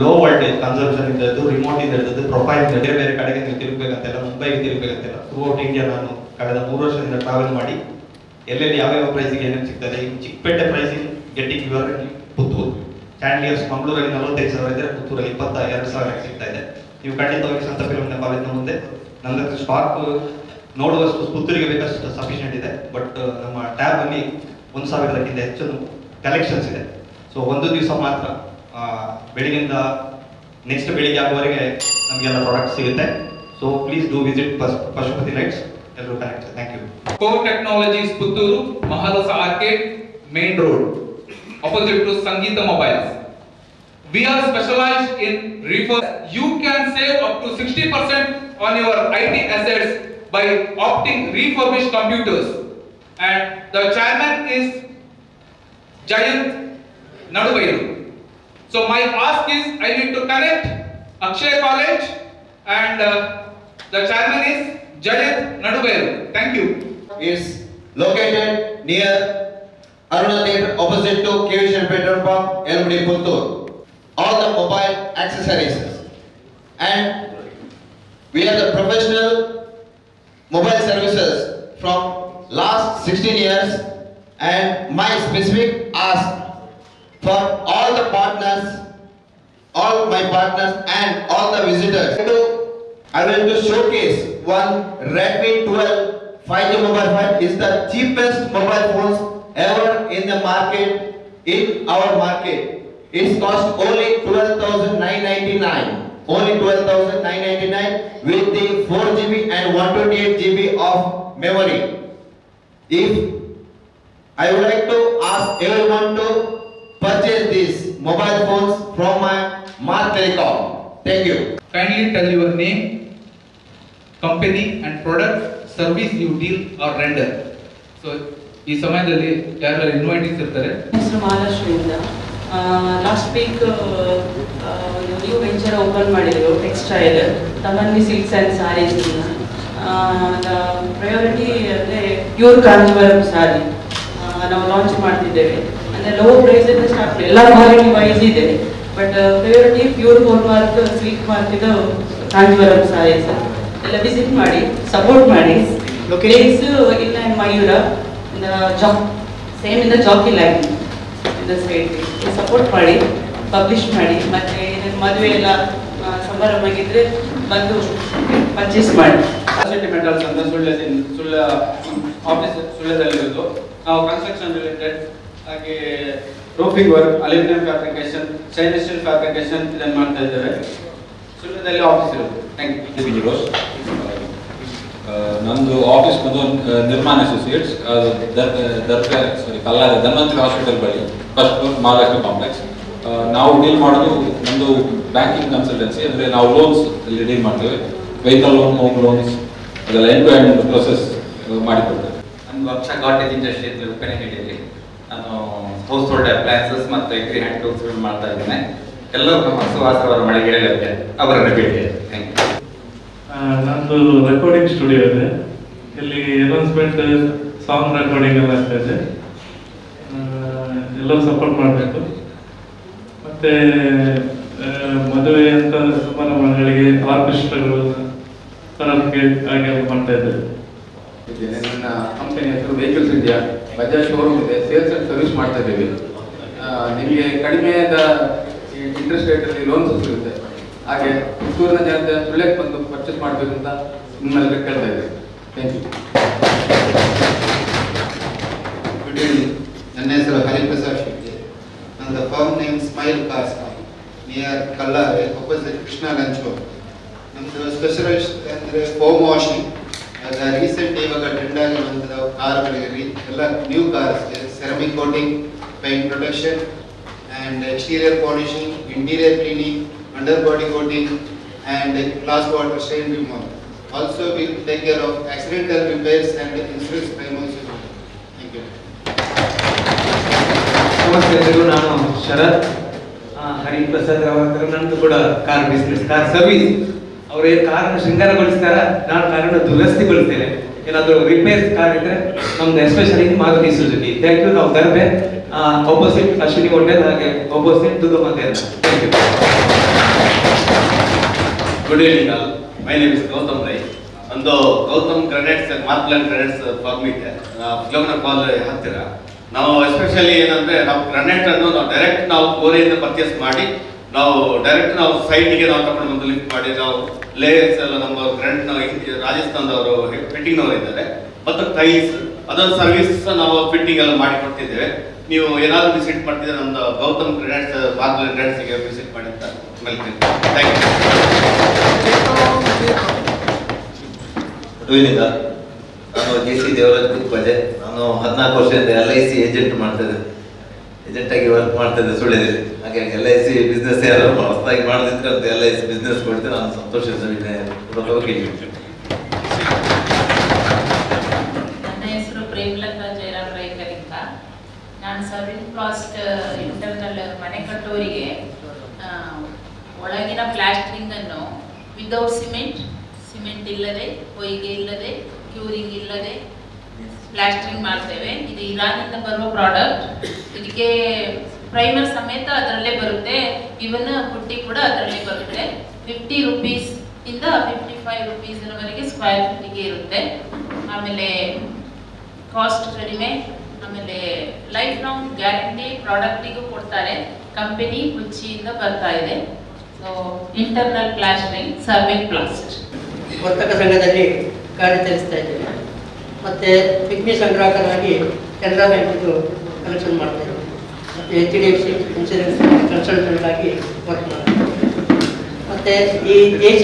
ಲೋ ವೋಲ್ಟೇಜ್ ಕನ್ಸರ್ವೇಷನ್ ಇಂದ ಹಿಡಿದು, ರಿಮೋಟ್ ಇಂದ ಹಿಡಿದದ್ದು, ಪ್ರೊಫೈಲ್ ಬೇರೆ ಬೇರೆ ಕಡೆಗೆ ನೀವು ತಿರುಗಬೇಕಂತೆಲ್ಲ, ಮುಂಬೈಗೆ ತಿರುಗಬೇಕಂತೆಲ್ಲ, ಥ್ರೂಔಟ್ ಇಂಡಿಯಾ ನಾನು ಕಳೆದ 3 ವರ್ಷದಿಂದ ಟ್ರಾವೆಲ್ ಮಾಡಿ ಎಲ್ಲೆಲ್ಲಿ ಯಾವ್ಯಾವ ಪ್ರೈಸಿಗೆ ಏನೇನು ಸಿಗ್ತದೆ. ಈಗ Chikkapete pricing getting your Puttur chandeliers ಮಂಗಳೂರಲ್ಲಿ 45,000 ಇದ್ರೆ ಪುತ್ತೂರಲ್ಲಿ 22,000 ಸಿಗ್ತಾ ಇದೆ. ನೀವು ಖಂಡಿತವಾಗಿ ಸಂತಪಿಲುನ ಕಾಲೇಜಿನ ಮುಂದೆ ನನ್ನ ಸ್ಟಾಕ್ ನೋಡುವಷ್ಟು ಪುತ್ತೂರಿಗೆ ಬೇಕಷ್ಟು ಸಫಿಷಿಯಂಟ್ ಇದೆ. ಬಟ್ ನಮ್ಮ ಟ್ಯಾಬ್ ಅಲ್ಲಿ 1,000ಕ್ಕಿಂತ ಹೆಚ್ಚು ಕಲೆಕ್ಷನ್ಸ್ ಇದೆ. ಸೊ ಒಂದು ದಿವಸ ಮಾತ್ರ ಬೆಳಿಗ್ಗೆಯಿಂದ ನೆಕ್ಸ್ಟ್ ಬೆಳಿಗ್ಗೆ ಆಗುವವರೆಗೆ ನಮಗೆಲ್ಲ ಪ್ರಾಡಕ್ಟ್ ಸಿಗುತ್ತೆ. So please do visit Pashupati lights. ಎಲ್ಲರೂ connect. Thank you. Core Technologies Putturu, Mahadasa Arcade, Main Road, opposite to Sangeeta Mobiles. We are specialized in refurb. You can save up to 60% on your IT assets by opting refurbished computers. And the chairman is Giant Naduvairu. So my ask is I need to connect Akshay College and the chairman is Giant Naduvairu. Thank you. Is located near Aruna Theatre opposite to 𝐾𝐲 petrol pump, Elmudi, Puttur. All the mobile accessories, and we are the professional mobile services from last 16 years, and my specific ask for all the partners, all my partners and all the visitors, I will to showcase one Redmi 12 5G mobile phone. Is the cheapest mobile phones ever in the market, in our market. It costs only 12,999. Only 12,999 with the 4GB and 128GB of memory. If I would like to ask everyone to purchase these mobile phones from my Mart Telecom. Thank you. Kindly tell your name, company and product, service you deal or render. So ಈ ಸಮಯದಲ್ಲಿ ಯಾರು invitees ಇರ್ತಾರೆ. ಹೆಸರು ಮಹಾಲಕ್ಷ್ಮಿಯಿಂದ. Last week new venture open ಮಾಡಿದರು textile Tamanni silks and sarees. Priority ಅಂದರೆ pure Kanjeevaram saree ನಾವು launch ಮಾಡ್ತಿದ್ದೇವೆ. ಅಂದರೆ ಲೋ ಪ್ರೈಸಿಂದ ಸ್ಟಾರ್ಟ್ ಎಲ್ಲ ಕ್ವಾಲಿಟಿ ವೈಸ್ ಇದೆ, but priority pure hallmark silk ಮಾರ್ಕಿದು ಕಾಂಜೀವರಂ ಸ್ಯಾರೀಸ್ ಎಲ್ಲ ವಿಸಿಟ್ ಮಾಡಿ ಸಪೋರ್ಟ್ ಮಾಡಿ. ಪ್ಲೇಸ್ ಇಲ್ಲ ಇನ್ ಮಯೂರ ಜಾಬ್ ಸೇಮ್ ಇಂದ ಜಾಬ್ ಇಲ್ಲ ಸೈಡ್ ಸಪೋರ್ಟ್ ಮಾಡಿ ಪಬ್ಲಿಷ್ ಮಾಡಿ. ಮತ್ತು ಮದುವೆ ಎಲ್ಲ ಸಮಾರಂಭಗಿದ್ರೆ ಬಂದು ಪರ್ಚೇಸ್ ಮಾಡಿ. ಸಿಟಿ ಮೆಟಲ್ಸ್ ಅಂತ ಸುಳ್ಯ ಆಫೀಸ್ ಸುಳ್ಯದಲ್ಲಿರೋದು. ನಾವು ಕನ್ಸ್ಟ್ರಕ್ಷನ್ ರಿಲೇಟೆಡ್ ಹಾಗೆ roofing work, aluminium fabrication, stainless steel fabrication ಇದನ್ನು ಮಾಡ್ತಾ ಇದ್ದೇವೆ. ಸೊ ಸುಳ್ಯದಲ್ಲಿ ಆಫೀಸ್ ಇರೋದು. Thank you. ನಂದು ಆಫೀಸ್ ಬಂದು ನಿರ್ಮಾಣ ಅಸೋಸಿಯೇಟ್ಸ್ ಕಲ್ಲಾರ ಧನ್ವಂತರಿ ಹಾಸ್ಪಿಟಲ್ ಬಳಿ ಫಸ್ಟ್ ಫ್ಲೋರ್ ಮಹಾಲಕ್ಷ್ಮಿ ಕಾಂಪ್ಲೆಕ್ಸ್. ನಾವು ಡೀಲ್ ಮಾಡೋದು ನಮ್ಮದು ಬ್ಯಾಂಕಿಂಗ್ ಕನ್ಸಲ್ಟೆನ್ಸಿ, ಅಂದರೆ ನಾವು ಲೋನ್ಸ್ ಇಲ್ಲಿ ಡೀಲ್ ಮಾಡ್ತೇವೆ. ವೆಹಿಕಲ್ ಲೋನ್, ಹೋಮ್ ಲೋನ್ಸ್ ಅದೆಲ್ಲ ಎಂಡ್ ಟು ಎಂಡ್ ಪ್ರೊಸೆಸ್ ಮಾಡಿಕೊಡ್ತೇವೆ. ನನ್ನ ವರ್ಷ ಕಾಟೇಜ್ ಇಂಡಸ್ಟ್ರಿ ಅಂತ ಉಪ್ಪಿನಂಗಡಿಯಲ್ಲಿ ನಾನು ಹೌಸ್ ಹೋಲ್ಡ್ ಅಪ್ಲಯನ್ಸಸ್ ಮತ್ತು ಎಗ್ರಿ ಹ್ಯಾಂಡ್ ಟೂಲ್ಸ್ ಮಾಡ್ತಾ ಇದ್ದೇನೆ. ಎಲ್ಲರೂ ನಮ್ಮ ಸುವಾಸವರ ಮಳೆಗೆರೆ ಅವರನ್ನು ಭೇಟಿ. Thank you. ನಂದು ರೆಕಾರ್ಡಿಂಗ್ ಸ್ಟುಡಿಯೋ ಇದೆ. ಇಲ್ಲಿ ಅನೌನ್ಸ್ಮೆಂಟ್, ಸಾಂಗ್ ರೆಕಾರ್ಡಿಂಗ್ ಎಲ್ಲ ಆಗ್ತಾ ಇದೆ. ಎಲ್ಲರೂ ಸಪೋರ್ಟ್ ಮಾಡಬೇಕು. ಮತ್ತೆ ಮದುವೆ ಅಂತ ಸಮಾರಂಭಗಳಿಗೆ ಆರ್ಕೆಸ್ಟ್ರಾಗಳು ಕರಾಟೆ ಹಾಗೆಲ್ಲ ಮಾಡ್ತಾ ಇದ್ದೇವೆ. ನನ್ನ ಕಂಪನಿ ಹೆಸರು ವೆಹಿಕಲ್ಸ್ ಇಂಡಿಯಾ, ಬಜಾಜ್ ಶೋರೂಮ್ ಇದೆ. ಸೇಲ್ಸ್ ಅಂಡ್ ಸರ್ವಿಸ್ ಮಾಡ್ತಾ ಇದ್ದೀವಿ. ನಿಮಗೆ ಕಡಿಮೆಯಾದ ಇಂಟ್ರೆಸ್ಟ್ ರೇಟಲ್ಲಿ ಲೋನ್ಸ್ ಸಿಗುತ್ತೆ. ಹಾಗೆ ಪುತ್ತೂರಿನ ಜನತೆ ಸುಳ್ಯಕ್ಕೆ ಬಂದು ಪರ್ಚೇಸ್ ಮಾಡಬೇಕಂತ ನಿಮ್ಮೆಲ್ಲರೂ ಕೇಳ್ತಾ ಇದ್ದೀವಿ. Thank you. Good evening. ನನ್ನ ಹೆಸರು ಹರಿಪ್ರಸಾದ್ ಶೆಟ್ಟಿ. ನನ್ನ firm name Smile Cars near Kallare, opposite Krishna lunch home. ನಮ್ಮದು ಸ್ಪೆಷಲಿಸ್ಟ್ ಅಂದರೆ ಫೋಮ್ ವಾಷಿಂಗ್. ಆಗ ರೀಸೆಂಟ್ ಇವಾಗ ಟ್ರೆಂಡ್ ಆಗಿರುವಂಥದ್ದು ಕಾರ್ಗಳಿಗೆ ಎಲ್ಲ new cars, ceramic coating, paint protection and exterior polishing, interior cleaning, underbody coating and glass water stain removal. Also we will take care of accidental repairs and insurance claim also. Thank you. ನಮಸ್ತೆ ಎಲ್ಲರಿಗೂ. ನಾನು ಶರತ್ ಹರಿಪ್ರಸಾದ್ ಅವರ ನಂದು ಕೂಡ car business, car service. ಅವರು ಏನು ಕಾರನ್ನು ಶೃಂಗಾರಗೊಳಿಸ್ತಾರ, ನಾನು ಕಾರನ್ನು ದುರಸ್ತಿಗೊಳಿಸ್ತೇನೆ. ಏನಾದರೂ ರಿಪೇರ್ಸ್ ಕಾರ್ ಇದ್ರೆ ನಮ್ದು especially Maruti Suzuki. Thank you. ನಾವು ದರ್ಬೆ opposite ಅಶ್ವಿನಿ ಹೋಟೆಲ್, ಹಾಗೆ opposite ದುರ್ಗಮ್ಮ ದೇವರ. Thank you. Good evening all. My name is Gautam Rai. ಒಂದು Gautam granites marble granites firm ಇದೆ ಫ್ಲೋಗ್ನ ಕಾಲ್ ಹತ್ತಿರ. ನಾವು ಎಸ್ಪೆಷಲಿ ಏನಂದ್ರೆ ನಾವು ಗ್ರಾನೈಟ್ ಅನ್ನು ನಾವು ಡೈರೆಕ್ಟ್ ನಾವು ಕೋರೆಯಿಂದ ಪರ್ಚೇಸ್ ಮಾಡಿ ನಾವು ಡೈರೆಕ್ಟ್ ನಾವು ಸೈಟಿಗೆ ನಾವು ತಗೊಂಡು ಬಂದು ಲಿಫ್ಟ್ ಮಾಡಿ ನಾವು ಲೇಯರ್ಸ್ ಎಲ್ಲ ನಮ್ಮ ಗ್ರಾನೈಟ್ ರಾಜಸ್ಥಾನದವರು ಫಿಟ್ಟಿಂಗ್ನವರು ಇದ್ದಾರೆ, ಮತ್ತು ಟೈಲ್ಸ್ ಅದೊಂದು ಸರ್ವಿಸ್ ನಾವು ಫಿಟ್ಟಿಂಗ್ ಎಲ್ಲ ಮಾಡಿ ಕೊಡ್ತಿದ್ದೇವೆ. ನೀವು ಏನಾದರೂ ವಿಸಿಟ್ ಮಾಡ್ತಿದ್ರೆ ನಮ್ದು ಗೌತಮ್ ಗ್ರಾನೈಟ್ಸ್ ಮಾರ್ಬಲ್ ಗ್ರಾನೈಟ್ಸ್ಗೆ ವಿಸಿಟ್ ಮಾಡಿ ಅಂತ ಹೇಳ್ತೀನಿ. Thank you. ನಾನು 𝐏𝐶 𝐄𝐲 ನಾನು 14 ವರ್ಷದಿಂದ LIC ಏಜೆಂಟ್ ಮಾಡ್ತಿದ್ದೆ, ಏಜೆಂಟಾಗಿ ವರ್ಕ್ ಮಾಡ್ತಿದ್ದೆ ಸುಳ್ಯದಲ್ಲಿ. ಹಾಗಾಗಿ LIC ಬಿಸ್ನೆಸ್ ಯಾರು ಹೊಸದಾಗಿ ಮಾಡದಿದ್ರೆ ಅಂತ LIC ಬಿಸ್ನೆಸ್ ಕೊಡ್ತೀನಿ. ನಾನು ಸಂತೋಷ ನನ್ನ ಹೆಸರು ಪ್ರೇಮಲತಾ ಜಯರಾಮ್ ರೈಕರ್ ಅಂತ. ನಾನು ಸರ್ವಿಂಗ್ ಪ್ಲಾಸ್ಟ್ ಇಂಟರ್ನಲ್ ಮನೆ ಕಟ್ಟೋರಿಗೆ ಒಳಗಿನ ಪ್ಲಾಸ್ಟರಿಂಗ್ ಅನ್ನು ವಿದೌಟ್ ಸಿಮೆಂಟ್ ಇಲ್ಲದೆ, ಹೊಯ್ಗೆ ಇಲ್ಲದೆ, ಕ್ಯೂರಿಂಗ್ ಇಲ್ಲದೆ ಪ್ಲಾಸ್ಟರಿಂಗ್ ಮಾಡ್ತೇವೆ. ಇದು ಇರಾನಿಂದ ಬರುವ ಪ್ರಾಡಕ್ಟ್. ಇದಕ್ಕೆ ಪ್ರೈಮರ್ ಸಮೇತ ಅದರಲ್ಲೇ ಬರುತ್ತೆ, ಇವನ್ ಪುಟ್ಟಿ ಕೂಡ ಅದರಲ್ಲೇ ಬರುತ್ತೆ. 50 ರೂಪೀಸ್ ಇಂದ 55 ರೂಪೀಸ್ವರೆಗೆ ಸ್ಕ್ವೇರ್ ಫೀಟಿಗೆ ಇರುತ್ತೆ. ಆಮೇಲೆ ಕಾಸ್ಟ್ ಕಡಿಮೆ, ಆಮೇಲೆ ಲೈಫ್ ಲಾಂಗ್ ಗ್ಯಾರಂಟಿ ಪ್ರಾಡಕ್ಟಿಗೂ ಕೊಡ್ತಾರೆ. ಕಂಪನಿ ಕೊಚ್ಚಿಯಿಂದ ಬರ್ತಾ ಇದೆ. So internal plastering, serving plast. ವರ್ತಕ ಸಂಘದಲ್ಲಿ ಕಾರ್ಯಚರಿಸ್ತಾ ಇದ್ದೇವೆ. ಮತ್ತು ಪಿಗ್ಮಿ ಸಂಗ್ರಾಹಕರಾಗಿ ಕೆನರಾ ಬ್ಯಾಂಕಿದು ಕಲೆಕ್ಷನ್ ಮಾಡ್ತೇವೆ. ಮತ್ತು HDFC ಇನ್ಶೂರೆನ್ಸ್ ಕನ್ಸಲ್ಟೆಂಟ್ ಆಗಿ ವರ್ಕ್ ಮಾಡ್ತೇವೆ. ಮತ್ತು ಈ AC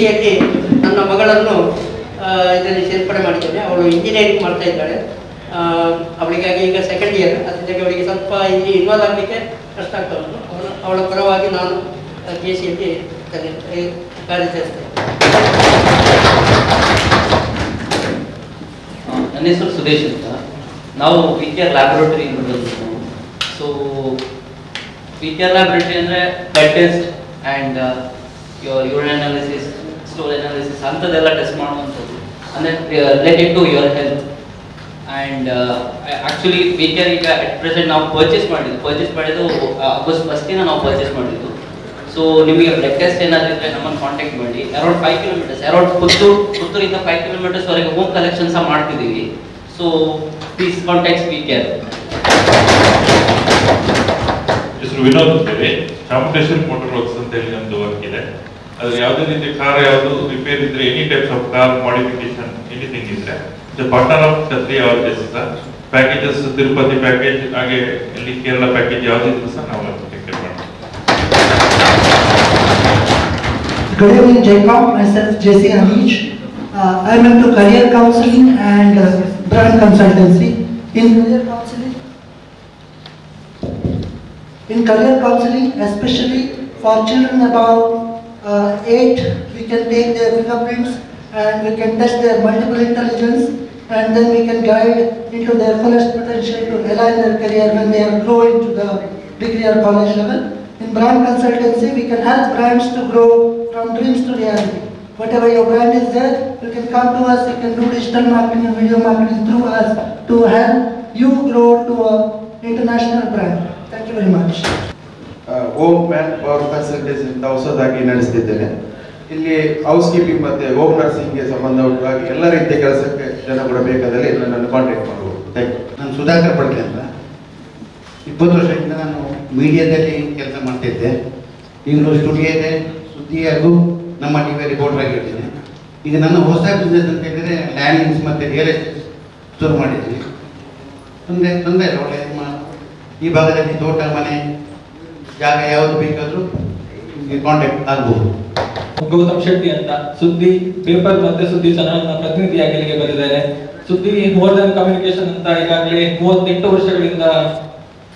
ನನ್ನ ಮಗಳನ್ನು ಇದರಲ್ಲಿ ಸೇರ್ಪಡೆ ಮಾಡಿದ್ದೇನೆ. ಅವಳು ಇಂಜಿನಿಯರಿಂಗ್ ಮಾಡ್ತಾ ಇದ್ದಾಳೆ. ಅವಳಿಗಾಗಿ ಈಗ ಸೆಕೆಂಡ್ ಇಯರ್. ಅದರಿಂದ ಅವಳಿಗೆ ಸ್ವಲ್ಪ ಇಲ್ಲಿ ಇನ್ವಾಲ್ವ್ ಆಗಲಿಕ್ಕೆ ಕಷ್ಟ ಆಗ್ತಾ ಉಂಟು. ಅವಳ ಪರವಾಗಿ ನಾನು AC ಕಾರ್ಯಚರಿಸ್ತೇನೆ. ನನ್ನ ಹೆಸರು ಸುದೇಶ್ ಅಂತ. ನಾವು PTR ಲ್ಯಾಬೊರೇಟರಿಯಿಂದ ಬಂದಿದ್ದು. ಸೊ PTR ಲ್ಯಾಬೊರೇಟರಿ ಅಂದರೆ blood test and urine analysis, stool analysis ಅಂಥದ್ದೆಲ್ಲ ಟೆಸ್ಟ್ ಮಾಡುವಂಥದ್ದು, ಅಂದರೆ related to your health. And actually PTR ಈಗ ಅಟ್ ಪ್ರೆಸೆಂಟ್ ನಾವು ಪರ್ಚೇಸ್ ಮಾಡಿದ್ದು ಆಗಸ್ಟ್ 1 ನಾವು ಪರ್ಚೇಸ್ ಮಾಡಿದ್ದು. ಸೊ ನಿಮಗೆ ಬ್ಲಡ್ ಟೆಸ್ಟ್ ಏನಾದರೂ ಇದ್ದರೆ ನಮ್ಮನ್ನು ಕಾಂಟ್ಯಾಕ್ಟ್ ಮಾಡಿ. ಅರೌಂಡ್ 5 ಕಿಲೋಮೀಟರ್ಸ್, ಅರೌಂಡ್ ಪುತ್ತೂರಿಂದ 5 ಕಿಲೋಮೀಟರ್ಸ್ವರೆಗೆ ಹೋಮ್ ಕಲೆಕ್ಷನ್ ಸಹ ಮಾಡ್ತಿದ್ದೀವಿ. So please contact PTR. ಹೆಸರು ವಿನೋದ್ ಅಂತೇಳಿ. ಚಾಮುಂಡೇಶ್ವರಿ ಮೋಟರ್ ವರ್ಕ್ಸ್ ಅಂತ ಹೇಳಿ ನಮ್ದು ವರ್ಕ್ ಇದೆ. ಅದ್ರ ಯಾವುದೇ ರೀತಿ ಕಾರ್ ಯಾವುದು ರಿಪೇರ್ ಇದ್ರೆ, any types of car modification anything ಇದ್ರೆ partner of Kshatriya sir. Packages Tirupati package, ಹಾಗೆ ಇಲ್ಲಿ ಕೇರಳ ಪ್ಯಾಕೇಜ್ ಯಾವುದಿದ್ರು ಸಹ ನಾವು ಟೇಕ್ ಕೇರ್ ಮಾಡ್ತೀವಿ. Good evening, JCOM. Myself, J.C. Anish. I am into career counseling and brand consultancy. In career counseling, especially for children about 8, we can take their fingerprints and we can test their multiple intelligence, and then we can guide into their fullest potential to align their career when they are growing to the degree or college level. In brand consultancy, we can help brands to grow from dreams to reality. Whatever your brand is there, you can come to us, you can do digital marketing and video marketing through us to help you grow to an international brand. Thank you very much. Home manpower facilities ಅಂತ ಹೊಸದಾಗಿ ನಡೆಸ್ತಿದ್ದೇನೆ. ಇಲ್ಲಿ housekeeping ಮತ್ತೆ home ನರ್ಸಿಂಗ್ಗೆ ಸಂಬಂಧಪಟ್ಟಾಗಿ ಎಲ್ಲ ರೀತಿಯ ಕೆಲಸಕ್ಕೆ ಜನ ಕೂಡ ಬೇಕಾದಲ್ಲಿ ನನ್ನನ್ನು ಕಾಂಟ್ಯಾಕ್ಟ್ ಮಾಡಬಹುದು. Thank you. ನಾನು ಸುಧಾಕರ್ ಪಡ್ಕೆ ಅಂತ 20 ವರ್ಷದಿಂದ ನಾನು ಮೀಡಿಯಾದಲ್ಲಿ ಕೆಲಸ ಮಾಡ್ತಿದ್ದೆ. ಈಗಲೂ ಸ್ಟುಡಿಯೋ ಇದೆ, ಸುದ್ದಿ ಹಾಗೂ ನಮ್ಮ ಟಿವಿ ರಿಪೋರ್ಟರ್ ಆಗಿರ್ತೀನಿ. ಈಗ ನನ್ನ ಹೊಸ ಬಿಸ್ನೆಸ್ ಅಂತ ಹೇಳಿದರೆ ಲ್ಯಾಂಡ್ಸ್ ಮತ್ತು ರಿಯಲ್ ಎಸ್ಟೇಟ್ ಶುರು ಮಾಡಿದ್ದೀನಿ. ತೊಂದರೆ ಇಲ್ಲ, ಒಳ್ಳೆ ಈ ಭಾಗದಲ್ಲಿ ತೋಟ ಮನೆ ಜಾಗ ಯಾವುದು ಬೇಕಾದರೂ ಕಾಂಟ್ಯಾಕ್ಟ್ ಆಗ್ಬೋದು. ಗೌತಮ್ ಶೆಟ್ಟಿ ಅಂತ ಸುದ್ದಿ ಪೇಪರ್ ಮತ್ತೆ ಸುದ್ದಿ ಚಾನಲ್ನ ಪ್ರತಿನಿಧಿಯಾಗಿ ಇಲ್ಲಿಗೆ ಬಂದಿದ್ದಾರೆ. ಸುದ್ದಿ ಮೋರ್ ದನ್ ಕಮ್ಯುನಿಕೇಶನ್ ಅಂತ ಈಗಾಗಲೇ 38 ವರ್ಷಗಳಿಂದ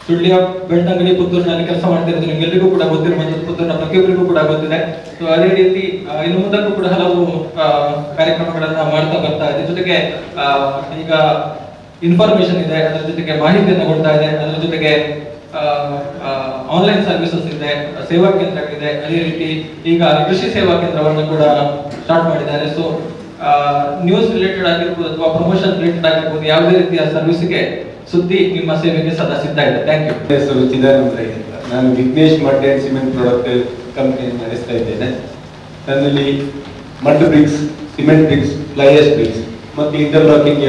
ಸುಳ್ಯ ಬೆಳ್ತಂಗಡಿ ಪುತ್ತೂರಿನಲ್ಲಿ ಕೆಲಸ ಮಾಡ್ತಿರೋದು ನಿಮ್ಗೆಲ್ಲರಿಗೂ ಕೂಡ ಗೊತ್ತಿರುವಂಥದ್ದು, ಪುತ್ತೂರಿನ ಪ್ರತಿಯೊಬ್ಬರಿಗೂ ಕೂಡ ಗೊತ್ತಿದೆ. ಸೊ ಅದೇ ರೀತಿ ಇನ್ನು ಮುಂದಕ್ಕೂ ಕೂಡ ಹಲವು ಕಾರ್ಯಕ್ರಮಗಳನ್ನ ಮಾಡ್ತಾ ಬರ್ತಾ ಇದೆ. ಜೊತೆಗೆ ಈಗ ಇನ್ಫಾರ್ಮೇಶನ್ ಇದೆ, ಅದರ ಜೊತೆಗೆ ಮಾಹಿತಿಯನ್ನು ಕೊಡ್ತಾ ಇದೆ, ಅದರ ಜೊತೆಗೆ ಆನ್ಲೈನ್ ಸರ್ವಿಸಸ್ ಇದೆ, ಸೇವಾ ಕೇಂದ್ರಗಳಿದೆ. ಅದೇ ರೀತಿ ಈಗ ಕೃಷಿ ಸೇವಾ ಕೇಂದ್ರವನ್ನು ಕೂಡ ಸ್ಟಾರ್ಟ್ ಮಾಡಿದ್ದಾರೆ. ಸೊ ನ್ಯೂಸ್ ರಿಲೇಟೆಡ್ ಆಗಿರ್ಬೋದು ಅಥವಾ ಪ್ರಮೋಷನ್ ರಿಲೇಟೆಡ್ ಆಗಿರ್ಬೋದು, ಯಾವುದೇ ರೀತಿಯ ಸರ್ವಿಸ್ಗೆ ಸುದ್ದಿ ನಿಮ್ಮ ಸೇವೆಗೆ ಸದಾ ಸಿದ್ಧ ಇದೆ. Thank you. ಹೆಸರು ಚಿದಾನಂದ ರೈ ಅಂತ. ನಾನು Vignesh mud and cement product ಕಂಪನಿಯನ್ನು ನಡೆಸ್ತಾ ಇದ್ದೇನೆ. ನನ್ನಲ್ಲಿ mud bricks, cement bricks, flyers bricks ಮತ್ತು ಇಂಟರ್ಲಾಕಿಂಗ್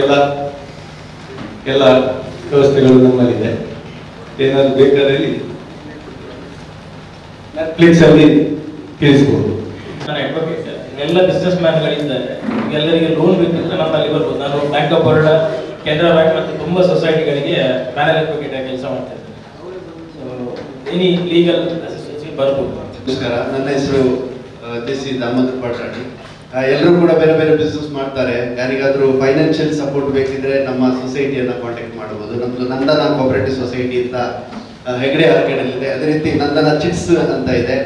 ಎಲ್ಲ ವ್ಯವಸ್ಥೆಗಳು ನಮ್ಮಲ್ಲಿದೆ. ಏನಾದ್ರು ಬೇಕಾದಲ್ಲಿ ನೆಟ್ಫ್ಲಿಕ್ಸ್ ಅಲ್ಲಿ ತಿಳಿಸ್ಬೋದು. ನಾನು ಅಡ್ವೊಕೇಟ್, ಎಲ್ಲ ಬಿಸ್ನೆಸ್ ಮ್ಯಾನ್ಗಳಿದ್ದಾರೆ, ಎಲ್ಲರಿಗೆ ಲೋನ್ ಬೇಕಿದ್ರೆ ನಮ್ಮಲ್ಲಿ ಬರ್ಬೋದು. ನಾನು bank of Baroda, Canara bank ಮತ್ತು ತುಂಬ ಸೊಸೈಟಿಗಳಿಗೆ ಪ್ಯಾನಲ್ ಅಡ್ವೊಕೇಟ್ ಆಗಿ ಕೆಲಸ ಮಾಡ್ತಾ ಇದ್ದೇನೆ. ಸೊ ಎನಿ ಲೀಗಲ್ ಅಸಿಸ್ಟೆನ್ಸಿ ಬರ್ಬೋದು. ನಮಸ್ಕಾರ, ನನ್ನ ಹೆಸರು j.c. ದಾಮೋದರ್ ಪಾಟಾಡಿ. ಎಲ್ಲರೂ ಕೂಡ ಬೇರೆ ಬೇರೆ ಬಿಸ್ನೆಸ್ ಮಾಡ್ತಾರೆ. ಯಾರಿಗಾದ್ರೂ ಫೈನಾನ್ಷಿಯಲ್ ಸಪೋರ್ಟ್ ಬೇಕಿದ್ರೆ ನಮ್ಮ ಸೊಸೈಟಿಯನ್ನ ಕಾಂಟ್ಯಾಕ್ಟ್ ಮಾಡಬಹುದು. ನಮ್ದು ನಂದನ ಕೋಆಪರೇಟಿವ್ ಸೊಸೈಟಿ ಅಂತ ಹೆಗ್ಡೆ ಆರ್ಕೆಡಲ್ಲಿದೆ. ಅದೇ ರೀತಿ ನಂದನ ಚಿಟ್ಸ್ ಅಂತ ಇದೆ.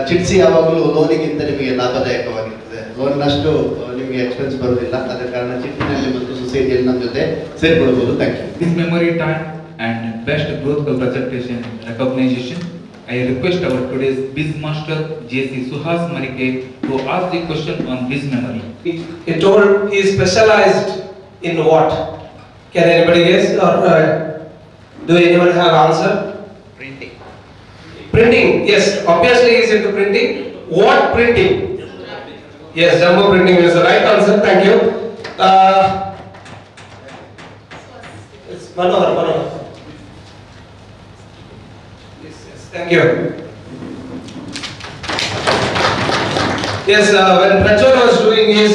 ಚಿಟ್ಸ್ ಯಾವಾಗಲೂ ಲೋನಿಗಿಂತ ನಿಮಗೆ ಲಾಭದಾಯಕವಾಗಿರ್ತದೆ. ಲೋನ್ನಷ್ಟು ನಿಮಗೆ ಎಕ್ಸ್ಪೆನ್ಸ್ ಬರೋದಿಲ್ಲ. ಅದ ಕಾರಣ ಚಿಟ್ಟಿನಲ್ಲಿ ಮತ್ತು ಸೊಸೈಟಿಯಲ್ಲಿ ನಮ್ಮ ಜೊತೆ ಸೇರ್ಕೊಳ್ಬಹುದು. Thank you. This memory time and best growth presentation recognition. I request our today's biz master J.C. Suhas Marike to ask the question on biz memory. He told he is specialized in what? Can anybody guess, or do anyone have answer? Printing. Printing. Yes, obviously he is into printing. What printing? Yes, jumbo printing is the right answer. Thank you. It's Manohar. Thank you. Yes, when Prachur was doing his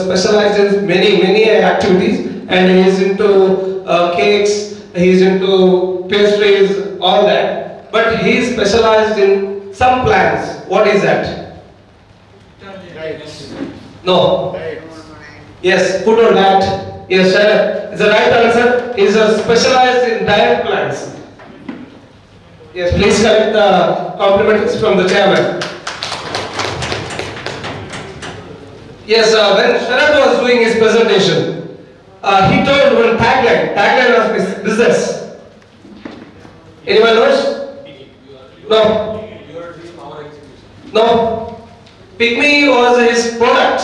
specialized in many activities, and he is into cakes, he is into pastries, all that. But he is specialized in some plants. What is that? No. Yes, put on that. Yes, sir. It's the right answer. He is specialized in diet plants. Yes, please collect the compliments from the chairman. Yes, when Sharat was doing his presentation, he told one tagline of his business. Anyone knows? No. Pygmy was his product,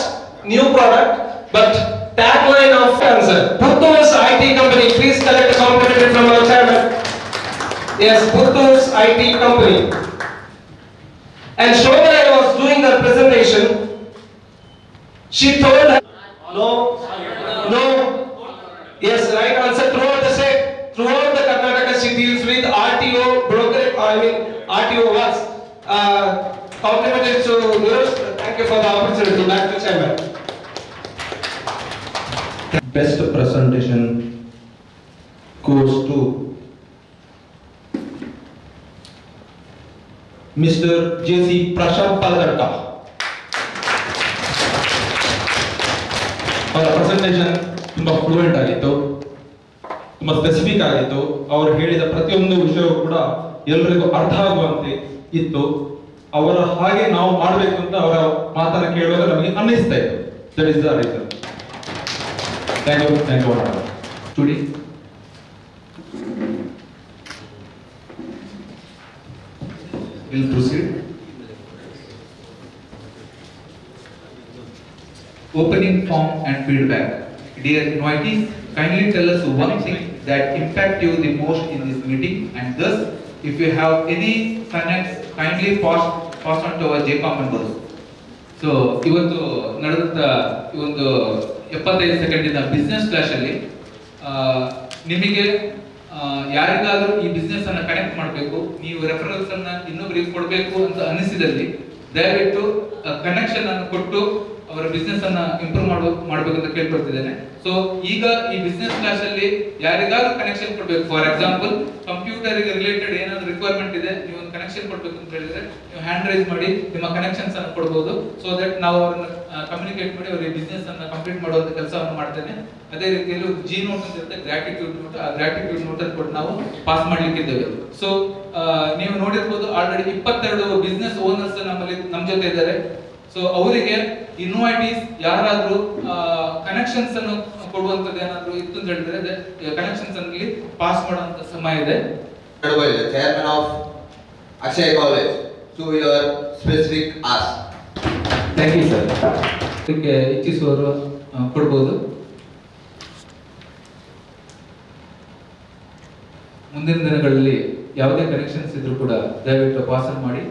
new product, but tagline of answer. Puttur's IT company, please collect a compliment from our chairman. Yes, Puttur's IT company. And Shamara was doing the presentation. She told her, no. Yes, right answer. Throughout the Karnataka, she deals with RTO brokerage. RTO works. Complimented to Nehru. Thank you for the opportunity. Back to chairman. Best presentation goes to Mr. J.C. Prashant Palgarka. ಅವರ presentation ತುಂಬಾ fluent ಆಗಿತ್ತು, ತುಂಬಾ specific ಆಗಿತ್ತು. ಅವರು ಹೇಳಿದ ಪ್ರತಿಯೊಂದು ವಿಷಯವೂ ಕೂಡ ಎಲ್ಲರಿಗೂ ಅರ್ಥ ಆಗುವಂತೆ ಇತ್ತು. ಅವರ ಹಾಗೆ ನಾವು ಮಾಡಬೇಕು ಅಂತ ಅವರ ಮಾತನ್ನ ಕೇಳುವಾಗ ನಮಗೆ ಅನ್ನಿಸ್ತಾ ಇತ್ತು. That is the reason. Thank you. Today, we'll proceed. Opening form and feedback. Dear invitees, kindly tell us one thing that impact you the most in this meeting, and thus, if you have any comments, kindly pass on to our 𝐗𝐶 members. So, ಇವತ್ತು ನಡೆದಂತ ಈ ಒಂದು 75 ಸೆಕೆಂಡಿನ business clash ಅಲ್ಲಿ ನಿಮಗೆ ಯಾರಿಗಾದ್ರೂ ಈ business ಅನ್ನ connect ಮಾಡಬೇಕು, ನೀವು ರೆಫರಲ್ಸ್ ಅನ್ನ ಇನ್ನೊಬ್ಬರಿಗೆ ಕೊಡಬೇಕು ಅಂತ ಅನಿಸಿದಲ್ಲಿ ದಯವಿಟ್ಟು ಕನೆಕ್ಷನ್ ಅನ್ನು ಕೊಟ್ಟು ಅವರ ಬಿಸ್ನೆಸ್ ಅನ್ನ ಇಂಪ್ರೂವ್ ಮಾಡಬೇಕು ಅಂತ ಕೇಳ್ಕೊಳ್ತಿದ್ದೇನೆ. ಸೊ ಈಗ ಈ ಬಿಸ್ನೆಸ್ ಕ್ಲಾಸ್ ಅಲ್ಲಿ ಯಾರಿಗಾದ್ರೂ ಕನೆಕ್ಷನ್ ಕೊಡಬೇಕು, ಫಾರ್ ಎಕ್ಸಾಂಪಲ್ ಕಂಪ್ಯೂಟರ್ ಗೆ ರಿಲೇಟೆಡ್ ಏನಾದ್ರು ರಿಕ್ವೈರ್ಮೆಂಟ್ ಇದೆ, ನೀವು ಒಂದು ಕನೆಕ್ಷನ್ ಕೊಡಬೇಕು ಅಂತ ಹೇಳಿದ್ರೆ ನೀವು ಹ್ಯಾಂಡ್ ರೈಸ್ ಮಾಡಿ ನಿಮ್ಮ ಕನೆಕ್ಷನ್ಸ್ ಅನ್ನು ಕೊಡಬಹುದು. ಸೊ ದಟ್ ನಾವು ಅವರನ್ನ ಕಮ್ಯುನಿಕೇಟ್ ಮಾಡಿ ಅವರ ಬಿಸ್ನೆಸ್ ಅನ್ನ ಕಂಪ್ಲೀಟ್ ಮಾಡುವಂತ ಕೆಲಸವನ್ನು ಮಾಡ್ತೇನೆ. ಅದೇ ರೀತಿಯಲ್ಲಿ ಒಂದು ಜಿ ನೋಟ್ ಅಂತ ಇರುತ್ತೆ, ಗ್ರಾಟಿಟ್ಯೂಡ್ ನೋಟ್. ಆ ಗ್ರಾಟಿಟ್ಯೂಡ್ ನೋಟ್ ಅನ್ನು ಕೊಟ್ಟು ನಾವು ಪಾಸ್ ಮಾಡ್ಲಿಕ್ಕಿದ್ದೇವೆ. ಸೊ ನೀವು ನೋಡಿರ್ಬೋದು ಆಲ್ರೆಡಿ 22 ಬಿಸ್ನೆಸ್ ಓನರ್ಸ್ ನಮ್ಮಲ್ಲಿ ನಮ್ಮ ಜೊತೆ ಇದ್ದಾರೆ. ಸೊ ಅವರಿಗೆ ಇನ್ವೈಟೀಸ್ ಯಾರಾದ್ರೂ ಕನೆಕ್ಷನ್ಸ್ ಅನ್ನು ಕೊಡುವಂತದ್ದು ಏನಾದ್ರು ಇತ್ತು ಅಂತ ಹೇಳಿದ್ರೆ ಕನೆಕ್ಷನ್ಸ್ ಅಲ್ಲಿ ಪಾಸ್ ಮಾಡುವಂತ ಸಮಯ ಇದೆ. Chairman of Akshay college to your specific ask. Thank you sir. ಇದಕ್ಕೆ ಇಚ್ಛಿಸುವವರು ಕೊಡಬಹುದು. ಮುಂದಿನ ದಿನಗಳಲ್ಲಿ ಯಾವುದೇ ಕನೆಕ್ಷನ್ಸ್ ಇದ್ರೂ ಕೂಡ ದಯವಿಟ್ಟು ಪಾಸ್ ಮಾಡಿ.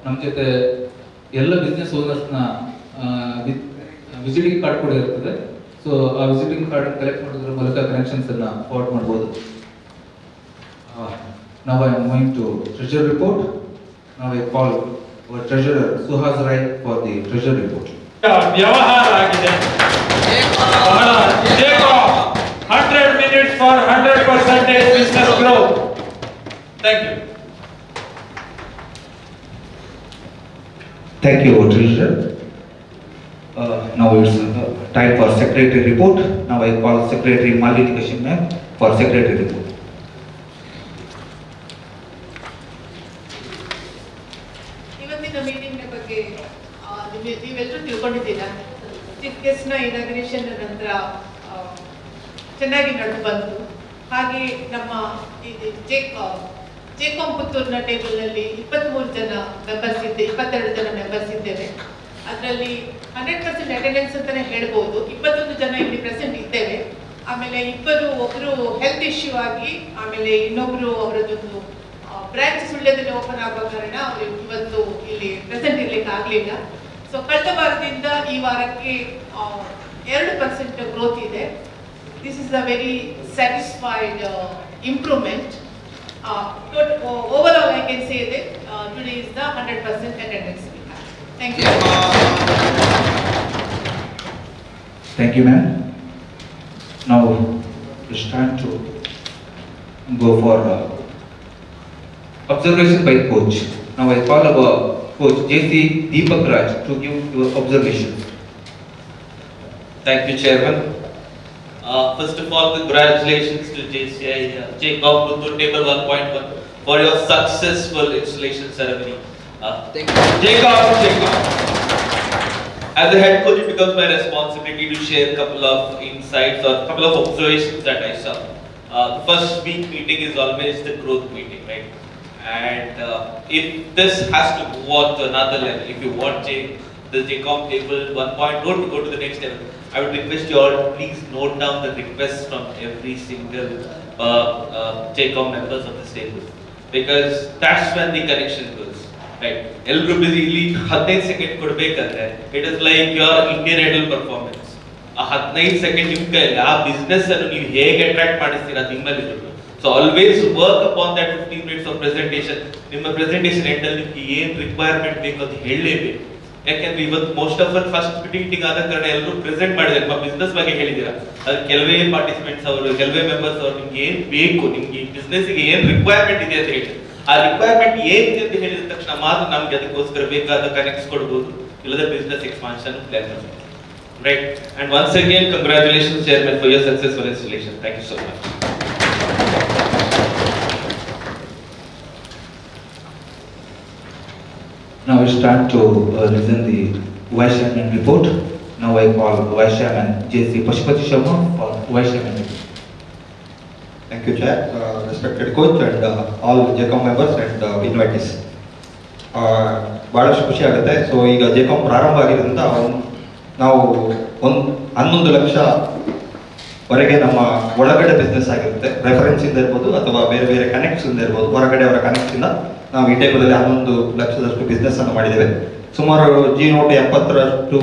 ನಮ್ಮ ಜೊತೆ ಎಲ್ಲ ಬಿಸ್ನೆಸ್ ಓನರ್ಸ್ನ ವಿಸಿಟಿಂಗ್ ಕಾರ್ಡ್ ಕೂಡ ಇರ್ತದೆ. ಸೊ ಆ ವಿಸಿಟಿಂಗ್ ಕಾರ್ಡ್ ಕಲೆಕ್ಟ್ ಮಾಡೋದ್ರ ಮೂಲಕ ಕನೆಕ್ಷನ್ಸ್ ಅನ್ನ ಫಾರ್ವರ್ಡ್ ಮಾಡಬಹುದು. Now I am going to treasury report. Now I call our treasurer Suhas Rai for the treasury report. ವ್ಯವಹಾರ ಆಗಿದೆ. 100 minutes for 100% business growth. Thank you. Thank you, treasurer. Now it's time for secretary report. Now I call secretary Malini Kashin ma'am for secretary report. ಇವತ್ತಿನ meeting ಬಗ್ಗೆ ನೀವೆಲ್ಲರೂ ತಿಳ್ಕೊಂಡಿದ್ದೀರಾ. Chief guest ನ inauguration ನಂತರ ಚೆನ್ನಾಗಿ ನಡೆದು ಬಂತು. ಹಾಗೆ ನಮ್ಮ 𝐗𝐶 ಪುತ್ತೂರಿನ ಟೇಬಲ್ ನಲ್ಲಿ 23 ಜನ ಮೆಂಬರ್ಸ್ ಇದ್ದೆ, 22 ಜನ ಮೆಂಬರ್ಸ್ ಇದ್ದೇವೆ. ಅದರಲ್ಲಿ 100% ಅಟೆಂಡೆನ್ಸ್ ಅಂತಾನೆ ಹೇಳ್ಬೋದು. 21 ಜನ ಇಲ್ಲಿ ಪ್ರೆಸೆಂಟ್ ಇದ್ದೇವೆ. ಆಮೇಲೆ ಒಬ್ಬರು ಹೆಲ್ತ್ ಇಶ್ಯೂ ಆಗಿ, ಆಮೇಲೆ ಇನ್ನೊಬ್ರು ಅವರದೊಂದು ಬ್ರಾಂಚ್ ಸುಳ್ಯದಲ್ಲಿ ಓಪನ್ ಆಗೋ ಕಾರಣ ಅವರು ಇವತ್ತು ಇಲ್ಲಿ ಪ್ರೆಸೆಂಟ್ ಇರ್ಲಿಕ್ಕೆ ಆಗ್ಲಿಲ್ಲ. ಸೊ ಕಳೆದ ವಾರದಿಂದ ಈ ವಾರಕ್ಕೆ 2% ಗ್ರೋತ್ ಇದೆ. This is a very satisfied improvement. Overall, I can say that today is the 100% attendance we have. Thank you. Thank you, ma'am. Now it's time to go for observation by coach. Now I call our coach JC Deepak Raj to give your observations. Thank you, Chairman. First of all, congratulations to 𝐗𝐶 Puttur Table 1.1 for your successful installation ceremony. Thank you. 𝐗𝐶. As the head coach, it becomes my responsibility to share a couple of insights or a couple of observations that I saw. The first week meeting is always the growth meeting, right? And if this has to move on to another level, if you want the 𝐗𝐶 Table 1.0 to go to the next level, I would request you all to please note down the requests from every single 𝐗𝐶 members of this table, because that's when the connection goes, right? Elru busy 15 second kodbekandre it is like your Indian Idol performance. ಆ 15 second ನಿಮ್ಮ ಕೈಯಲ್ಲಿ ಆ business ಅನ್ನು ನೀವು ಹೇಗೆ attract ಮಾಡಿಸ್ತೀರಾ ನಿಮ್ಮಲ್ಲಿ ಇರೋದು. So always work upon that 15 minutes of presentation. ನಿಮ್ಮ ಪ್ರೆಸೆಂಟೇಷನ್ ಎಂಡ್ ಅಲ್ಲಿ ನಿಮ್ಗೆ ಏನ್ ರಿಕ್ವೈರ್ಮೆಂಟ್ ಬೇಕು ಅಂತ ಹೇಳಲೇಬೇಕು. ಯಾಕೆಂದ್ರೆ ಇವತ್ತು ಮೋಸ್ಟ್ ಆಫ್ ಫಸ್ಟ್ ಮೀಟಿಂಗ್ ಆದ ಕಾರಣ ಎಲ್ಲರೂ ಪ್ರೆಸೆಂಟ್ ಮಾಡಿದ್ದಾರೆ, ನಿಮ್ಮ ಬಿಸ್ನೆಸ್ ಬಗ್ಗೆ ಹೇಳಿದ್ದೀರಾ. ಅದು ಕೆಲವೇ ಪಾರ್ಟಿಸಿಪೆಂಟ್ಸ್ ಅವರು, ಕೆಲವೇ ಮೆಂಬರ್ಸ್ ಅವರು ನಿಮ್ಗೆ ಏನ್ ಬೇಕು, ನಿಮ್ಗೆ ಬಿಸ್ನೆಸ್ಗೆ ಏನ್ ರಿಕ್ವೈರ್ಮೆಂಟ್ ಇದೆ ಅಂತ ಹೇಳಿ, ಆ ರಿಕ್ವೈರ್ಮೆಂಟ್ ಏನಿದೆ ಅಂತ ಹೇಳಿದ ತಕ್ಷಣ ಮಾತ್ರ ನಮ್ಗೆ ಅದಕ್ಕೋಸ್ಕರ ಬೇಕಾದ ಕನೆಕ್ಟ್ಸ್ ಕೊಡ್ಬೋದು, ಇಲ್ಲದ ಬಿಸ್ನೆಸ್ ಎಕ್ಸ್ಪಾನ್ಷನ್ ಪ್ಲಾನ್ ಮಾಡ್ಬೋದು. Right. And once again, congratulations, Chairman, for your successful installation. Thank you so much. Now it's time to listen the Vice Chairman report. Now I call Vice Chairman J.C. Pashupati Sharma for Vice Chairman report. Thank you, Chair. Respected coach and all 𝐁𝐶𝐫 members and invitees. ಭಾಳಷ್ಟು ಖುಷಿ ಆಗುತ್ತೆ. So ಈಗ 𝐁𝐶𝐫 ಪ್ರಾರಂಭ ಆಗಿರೋದ್ರಿಂದ ನಾವು 11 ಲಕ್ಷವರೆಗೆ ನಮ್ಮ ಒಳಗಡೆ business ಆಗಿರುತ್ತೆ. ರೆಫರೆನ್ಸ್ ಇಂದ ಇರ್ಬೋದು ಅಥವಾ ಬೇರೆ ಬೇರೆ ಕನೆಕ್ಟ್ಸ್ ಇಂದ ಇರ್ಬೋದು. ಹೊರಗಡೆ ಅವರ ಕನೆಕ್ಟ್ಸ್ ಇಂದ ನಾವು ಈ ಟೇಬಲಲ್ಲಿ 11 ಲಕ್ಷದಷ್ಟು ಬಿಸ್ನೆಸ್ ಅನ್ನು ಮಾಡಿದ್ದೇವೆ. ಸುಮಾರು G-ನೋಟ್ 70ರಷ್ಟು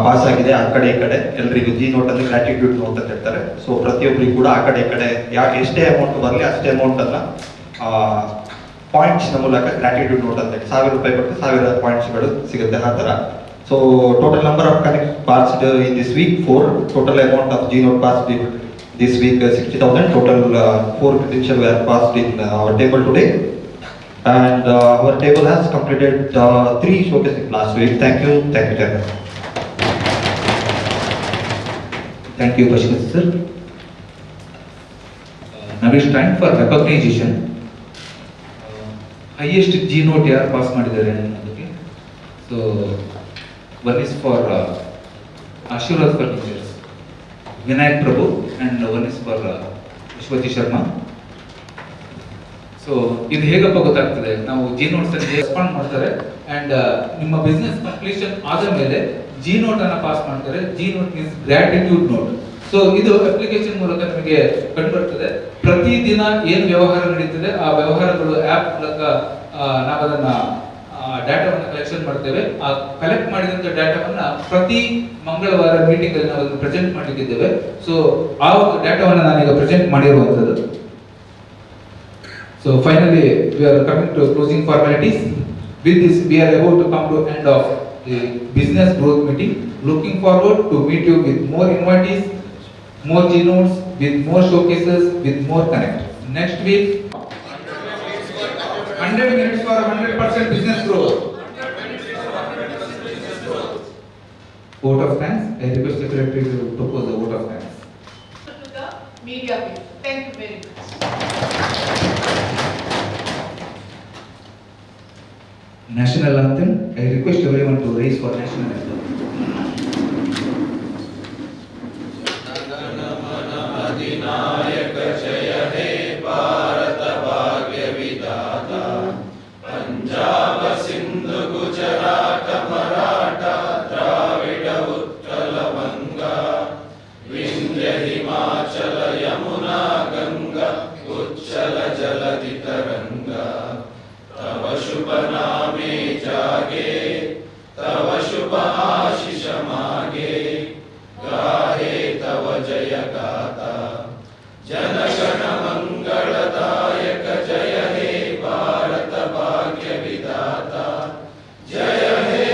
ಪಾಸ್ ಆಗಿದೆ. ಆ ಕಡೆ ಈ ಕಡೆ ಎಲ್ಲರಿಗೂ G-ನೋಟ್ ಅಂದ್ರೆ ಗ್ರಾಟಿಟ್ಯೂಡ್ ನೋಟ್ ಅಂತ ಹೇಳ್ತಾರೆ. ಸೊ ಪ್ರತಿಯೊಬ್ಬರಿಗೂ ಕೂಡ ಆ ಕಡೆ ಈ ಕಡೆ ಎಷ್ಟೇ ಅಮೌಂಟ್ ಬರಲಿ ಅಷ್ಟೇ ಅಮೌಂಟ್ ಅನ್ನ ಪಾಯಿಂಟ್ಸ್ ನ ಮೂಲಕ ಗ್ರಾಟಿಟ್ಯೂಡ್ ನೋಟ್ ಅಂತ 1000 ರೂಪಾಯಿ ಕೊಟ್ಟು 1000 ಪಾಯಿಂಟ್ಸ್ಗಳು ಸಿಗುತ್ತೆ ಆ ಥರ. So total number of connect passed in this week 4. Total amount of G note passed this week 60,000. Total 4 credentials were passed in our table today. And our table has completed 3 showcasing last week. Thank you, Chairman. Thank you, Pashupati sir. Now it's time for recognition. Highest G-note ಯಾರು pass ಮಾಡಿದ್ದಾರೆ ಅನ್ನೋದಕ್ಕೆ. So one is for Ashirwad Furnitures, Vinayak Prabhu, and one is for Pashupati Sharma. So ಇದು ಹೇಗಪ್ಪ ಗೊತ್ತಾಗ್ತದೆ, ನಾವು G-ನೋಟ್ಸ್ ಅಲ್ಲಿ respond ಮಾಡ್ತಾರೆ and ನಿಮ್ಮ ಬಿಸ್ನೆಸ್ ಕಂಪ್ಲೀಷನ್ ಆದ ಮೇಲೆ G-ನೋಟ್ ಅನ್ನ ಪಾಸ್ ಮಾಡ್ತಾರೆ. G-ನೋಟ್ ಮೀನ್ಸ್ ಗ್ರಾಟಿಟ್ಯೂಡ್ ನೋಟ್. ಸೊ ಇದು ಅಪ್ಲಿಕೇಶನ್ ಮೂಲಕ ನಿಮಗೆ ಕಂಡು ಬರ್ತದೆ. ಪ್ರತಿದಿನ ಏನು ವ್ಯವಹಾರ ನಡೀತದೆ ಆ ವ್ಯವಹಾರಗಳು ಆ್ಯಪ್ ಮೂಲಕ ನಾವು ಅದನ್ನ ಡಾಟಾವನ್ನು ಕಲೆಕ್ಷನ್ ಮಾಡ್ತೇವೆ. ಆ ಕಲೆಕ್ಟ್ ಮಾಡಿದಂತ ಡಾಟಾವನ್ನ ಪ್ರತಿ ಮಂಗಳವಾರ ಮೀಟಿಂಗ್ ಅಲ್ಲಿ ನಾವು ಅದನ್ನು ಪ್ರೆಸೆಂಟ್ ಮಾಡಲಿಕ್ಕಿದ್ದೇವೆ. ಸೊ ಆ ಒಂದು ಡಾಟಾವನ್ನು ನಾನೀಗ ಪ್ರೆಸೆಂಟ್ ಮಾಡಿರುವಂಥದ್ದು. So finally, we are coming to closing formalities. With this, we are about to come to end of the business growth meeting. Looking forward to meet you with more invitees, more G-notes, with more showcases, with more connect. Next week, 100 minutes for 100% business growth. Vote of thanks. I request the Secretary to propose the vote of thanks. To the media people. Thank you very much. National anthem. I request everyone to raise for national anthem. अधिनायक जय हे भारत भाग्य विधाता पंजाब सिंधु गुजरात मराठा द्राविड उत्कल बंगा विंध्य हिमाचल यमुना गंगा उच्चल जलधि तरंगा तव शुभ नामे जागे तव शुभ आशीष मागे गाहे तव जय गाथा जनगण मंगलदायक जय हे भारत भाग्य विधाता जय हे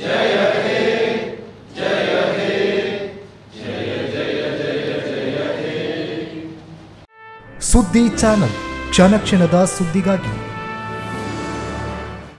जय हे जय हे जय जय जय जय हे ಸುದ್ದಿ ಚಾನಲ್ ಕ್ಷಣ ಕ್ಷಣದ ಸುದ್ದಿಗಾಗಿ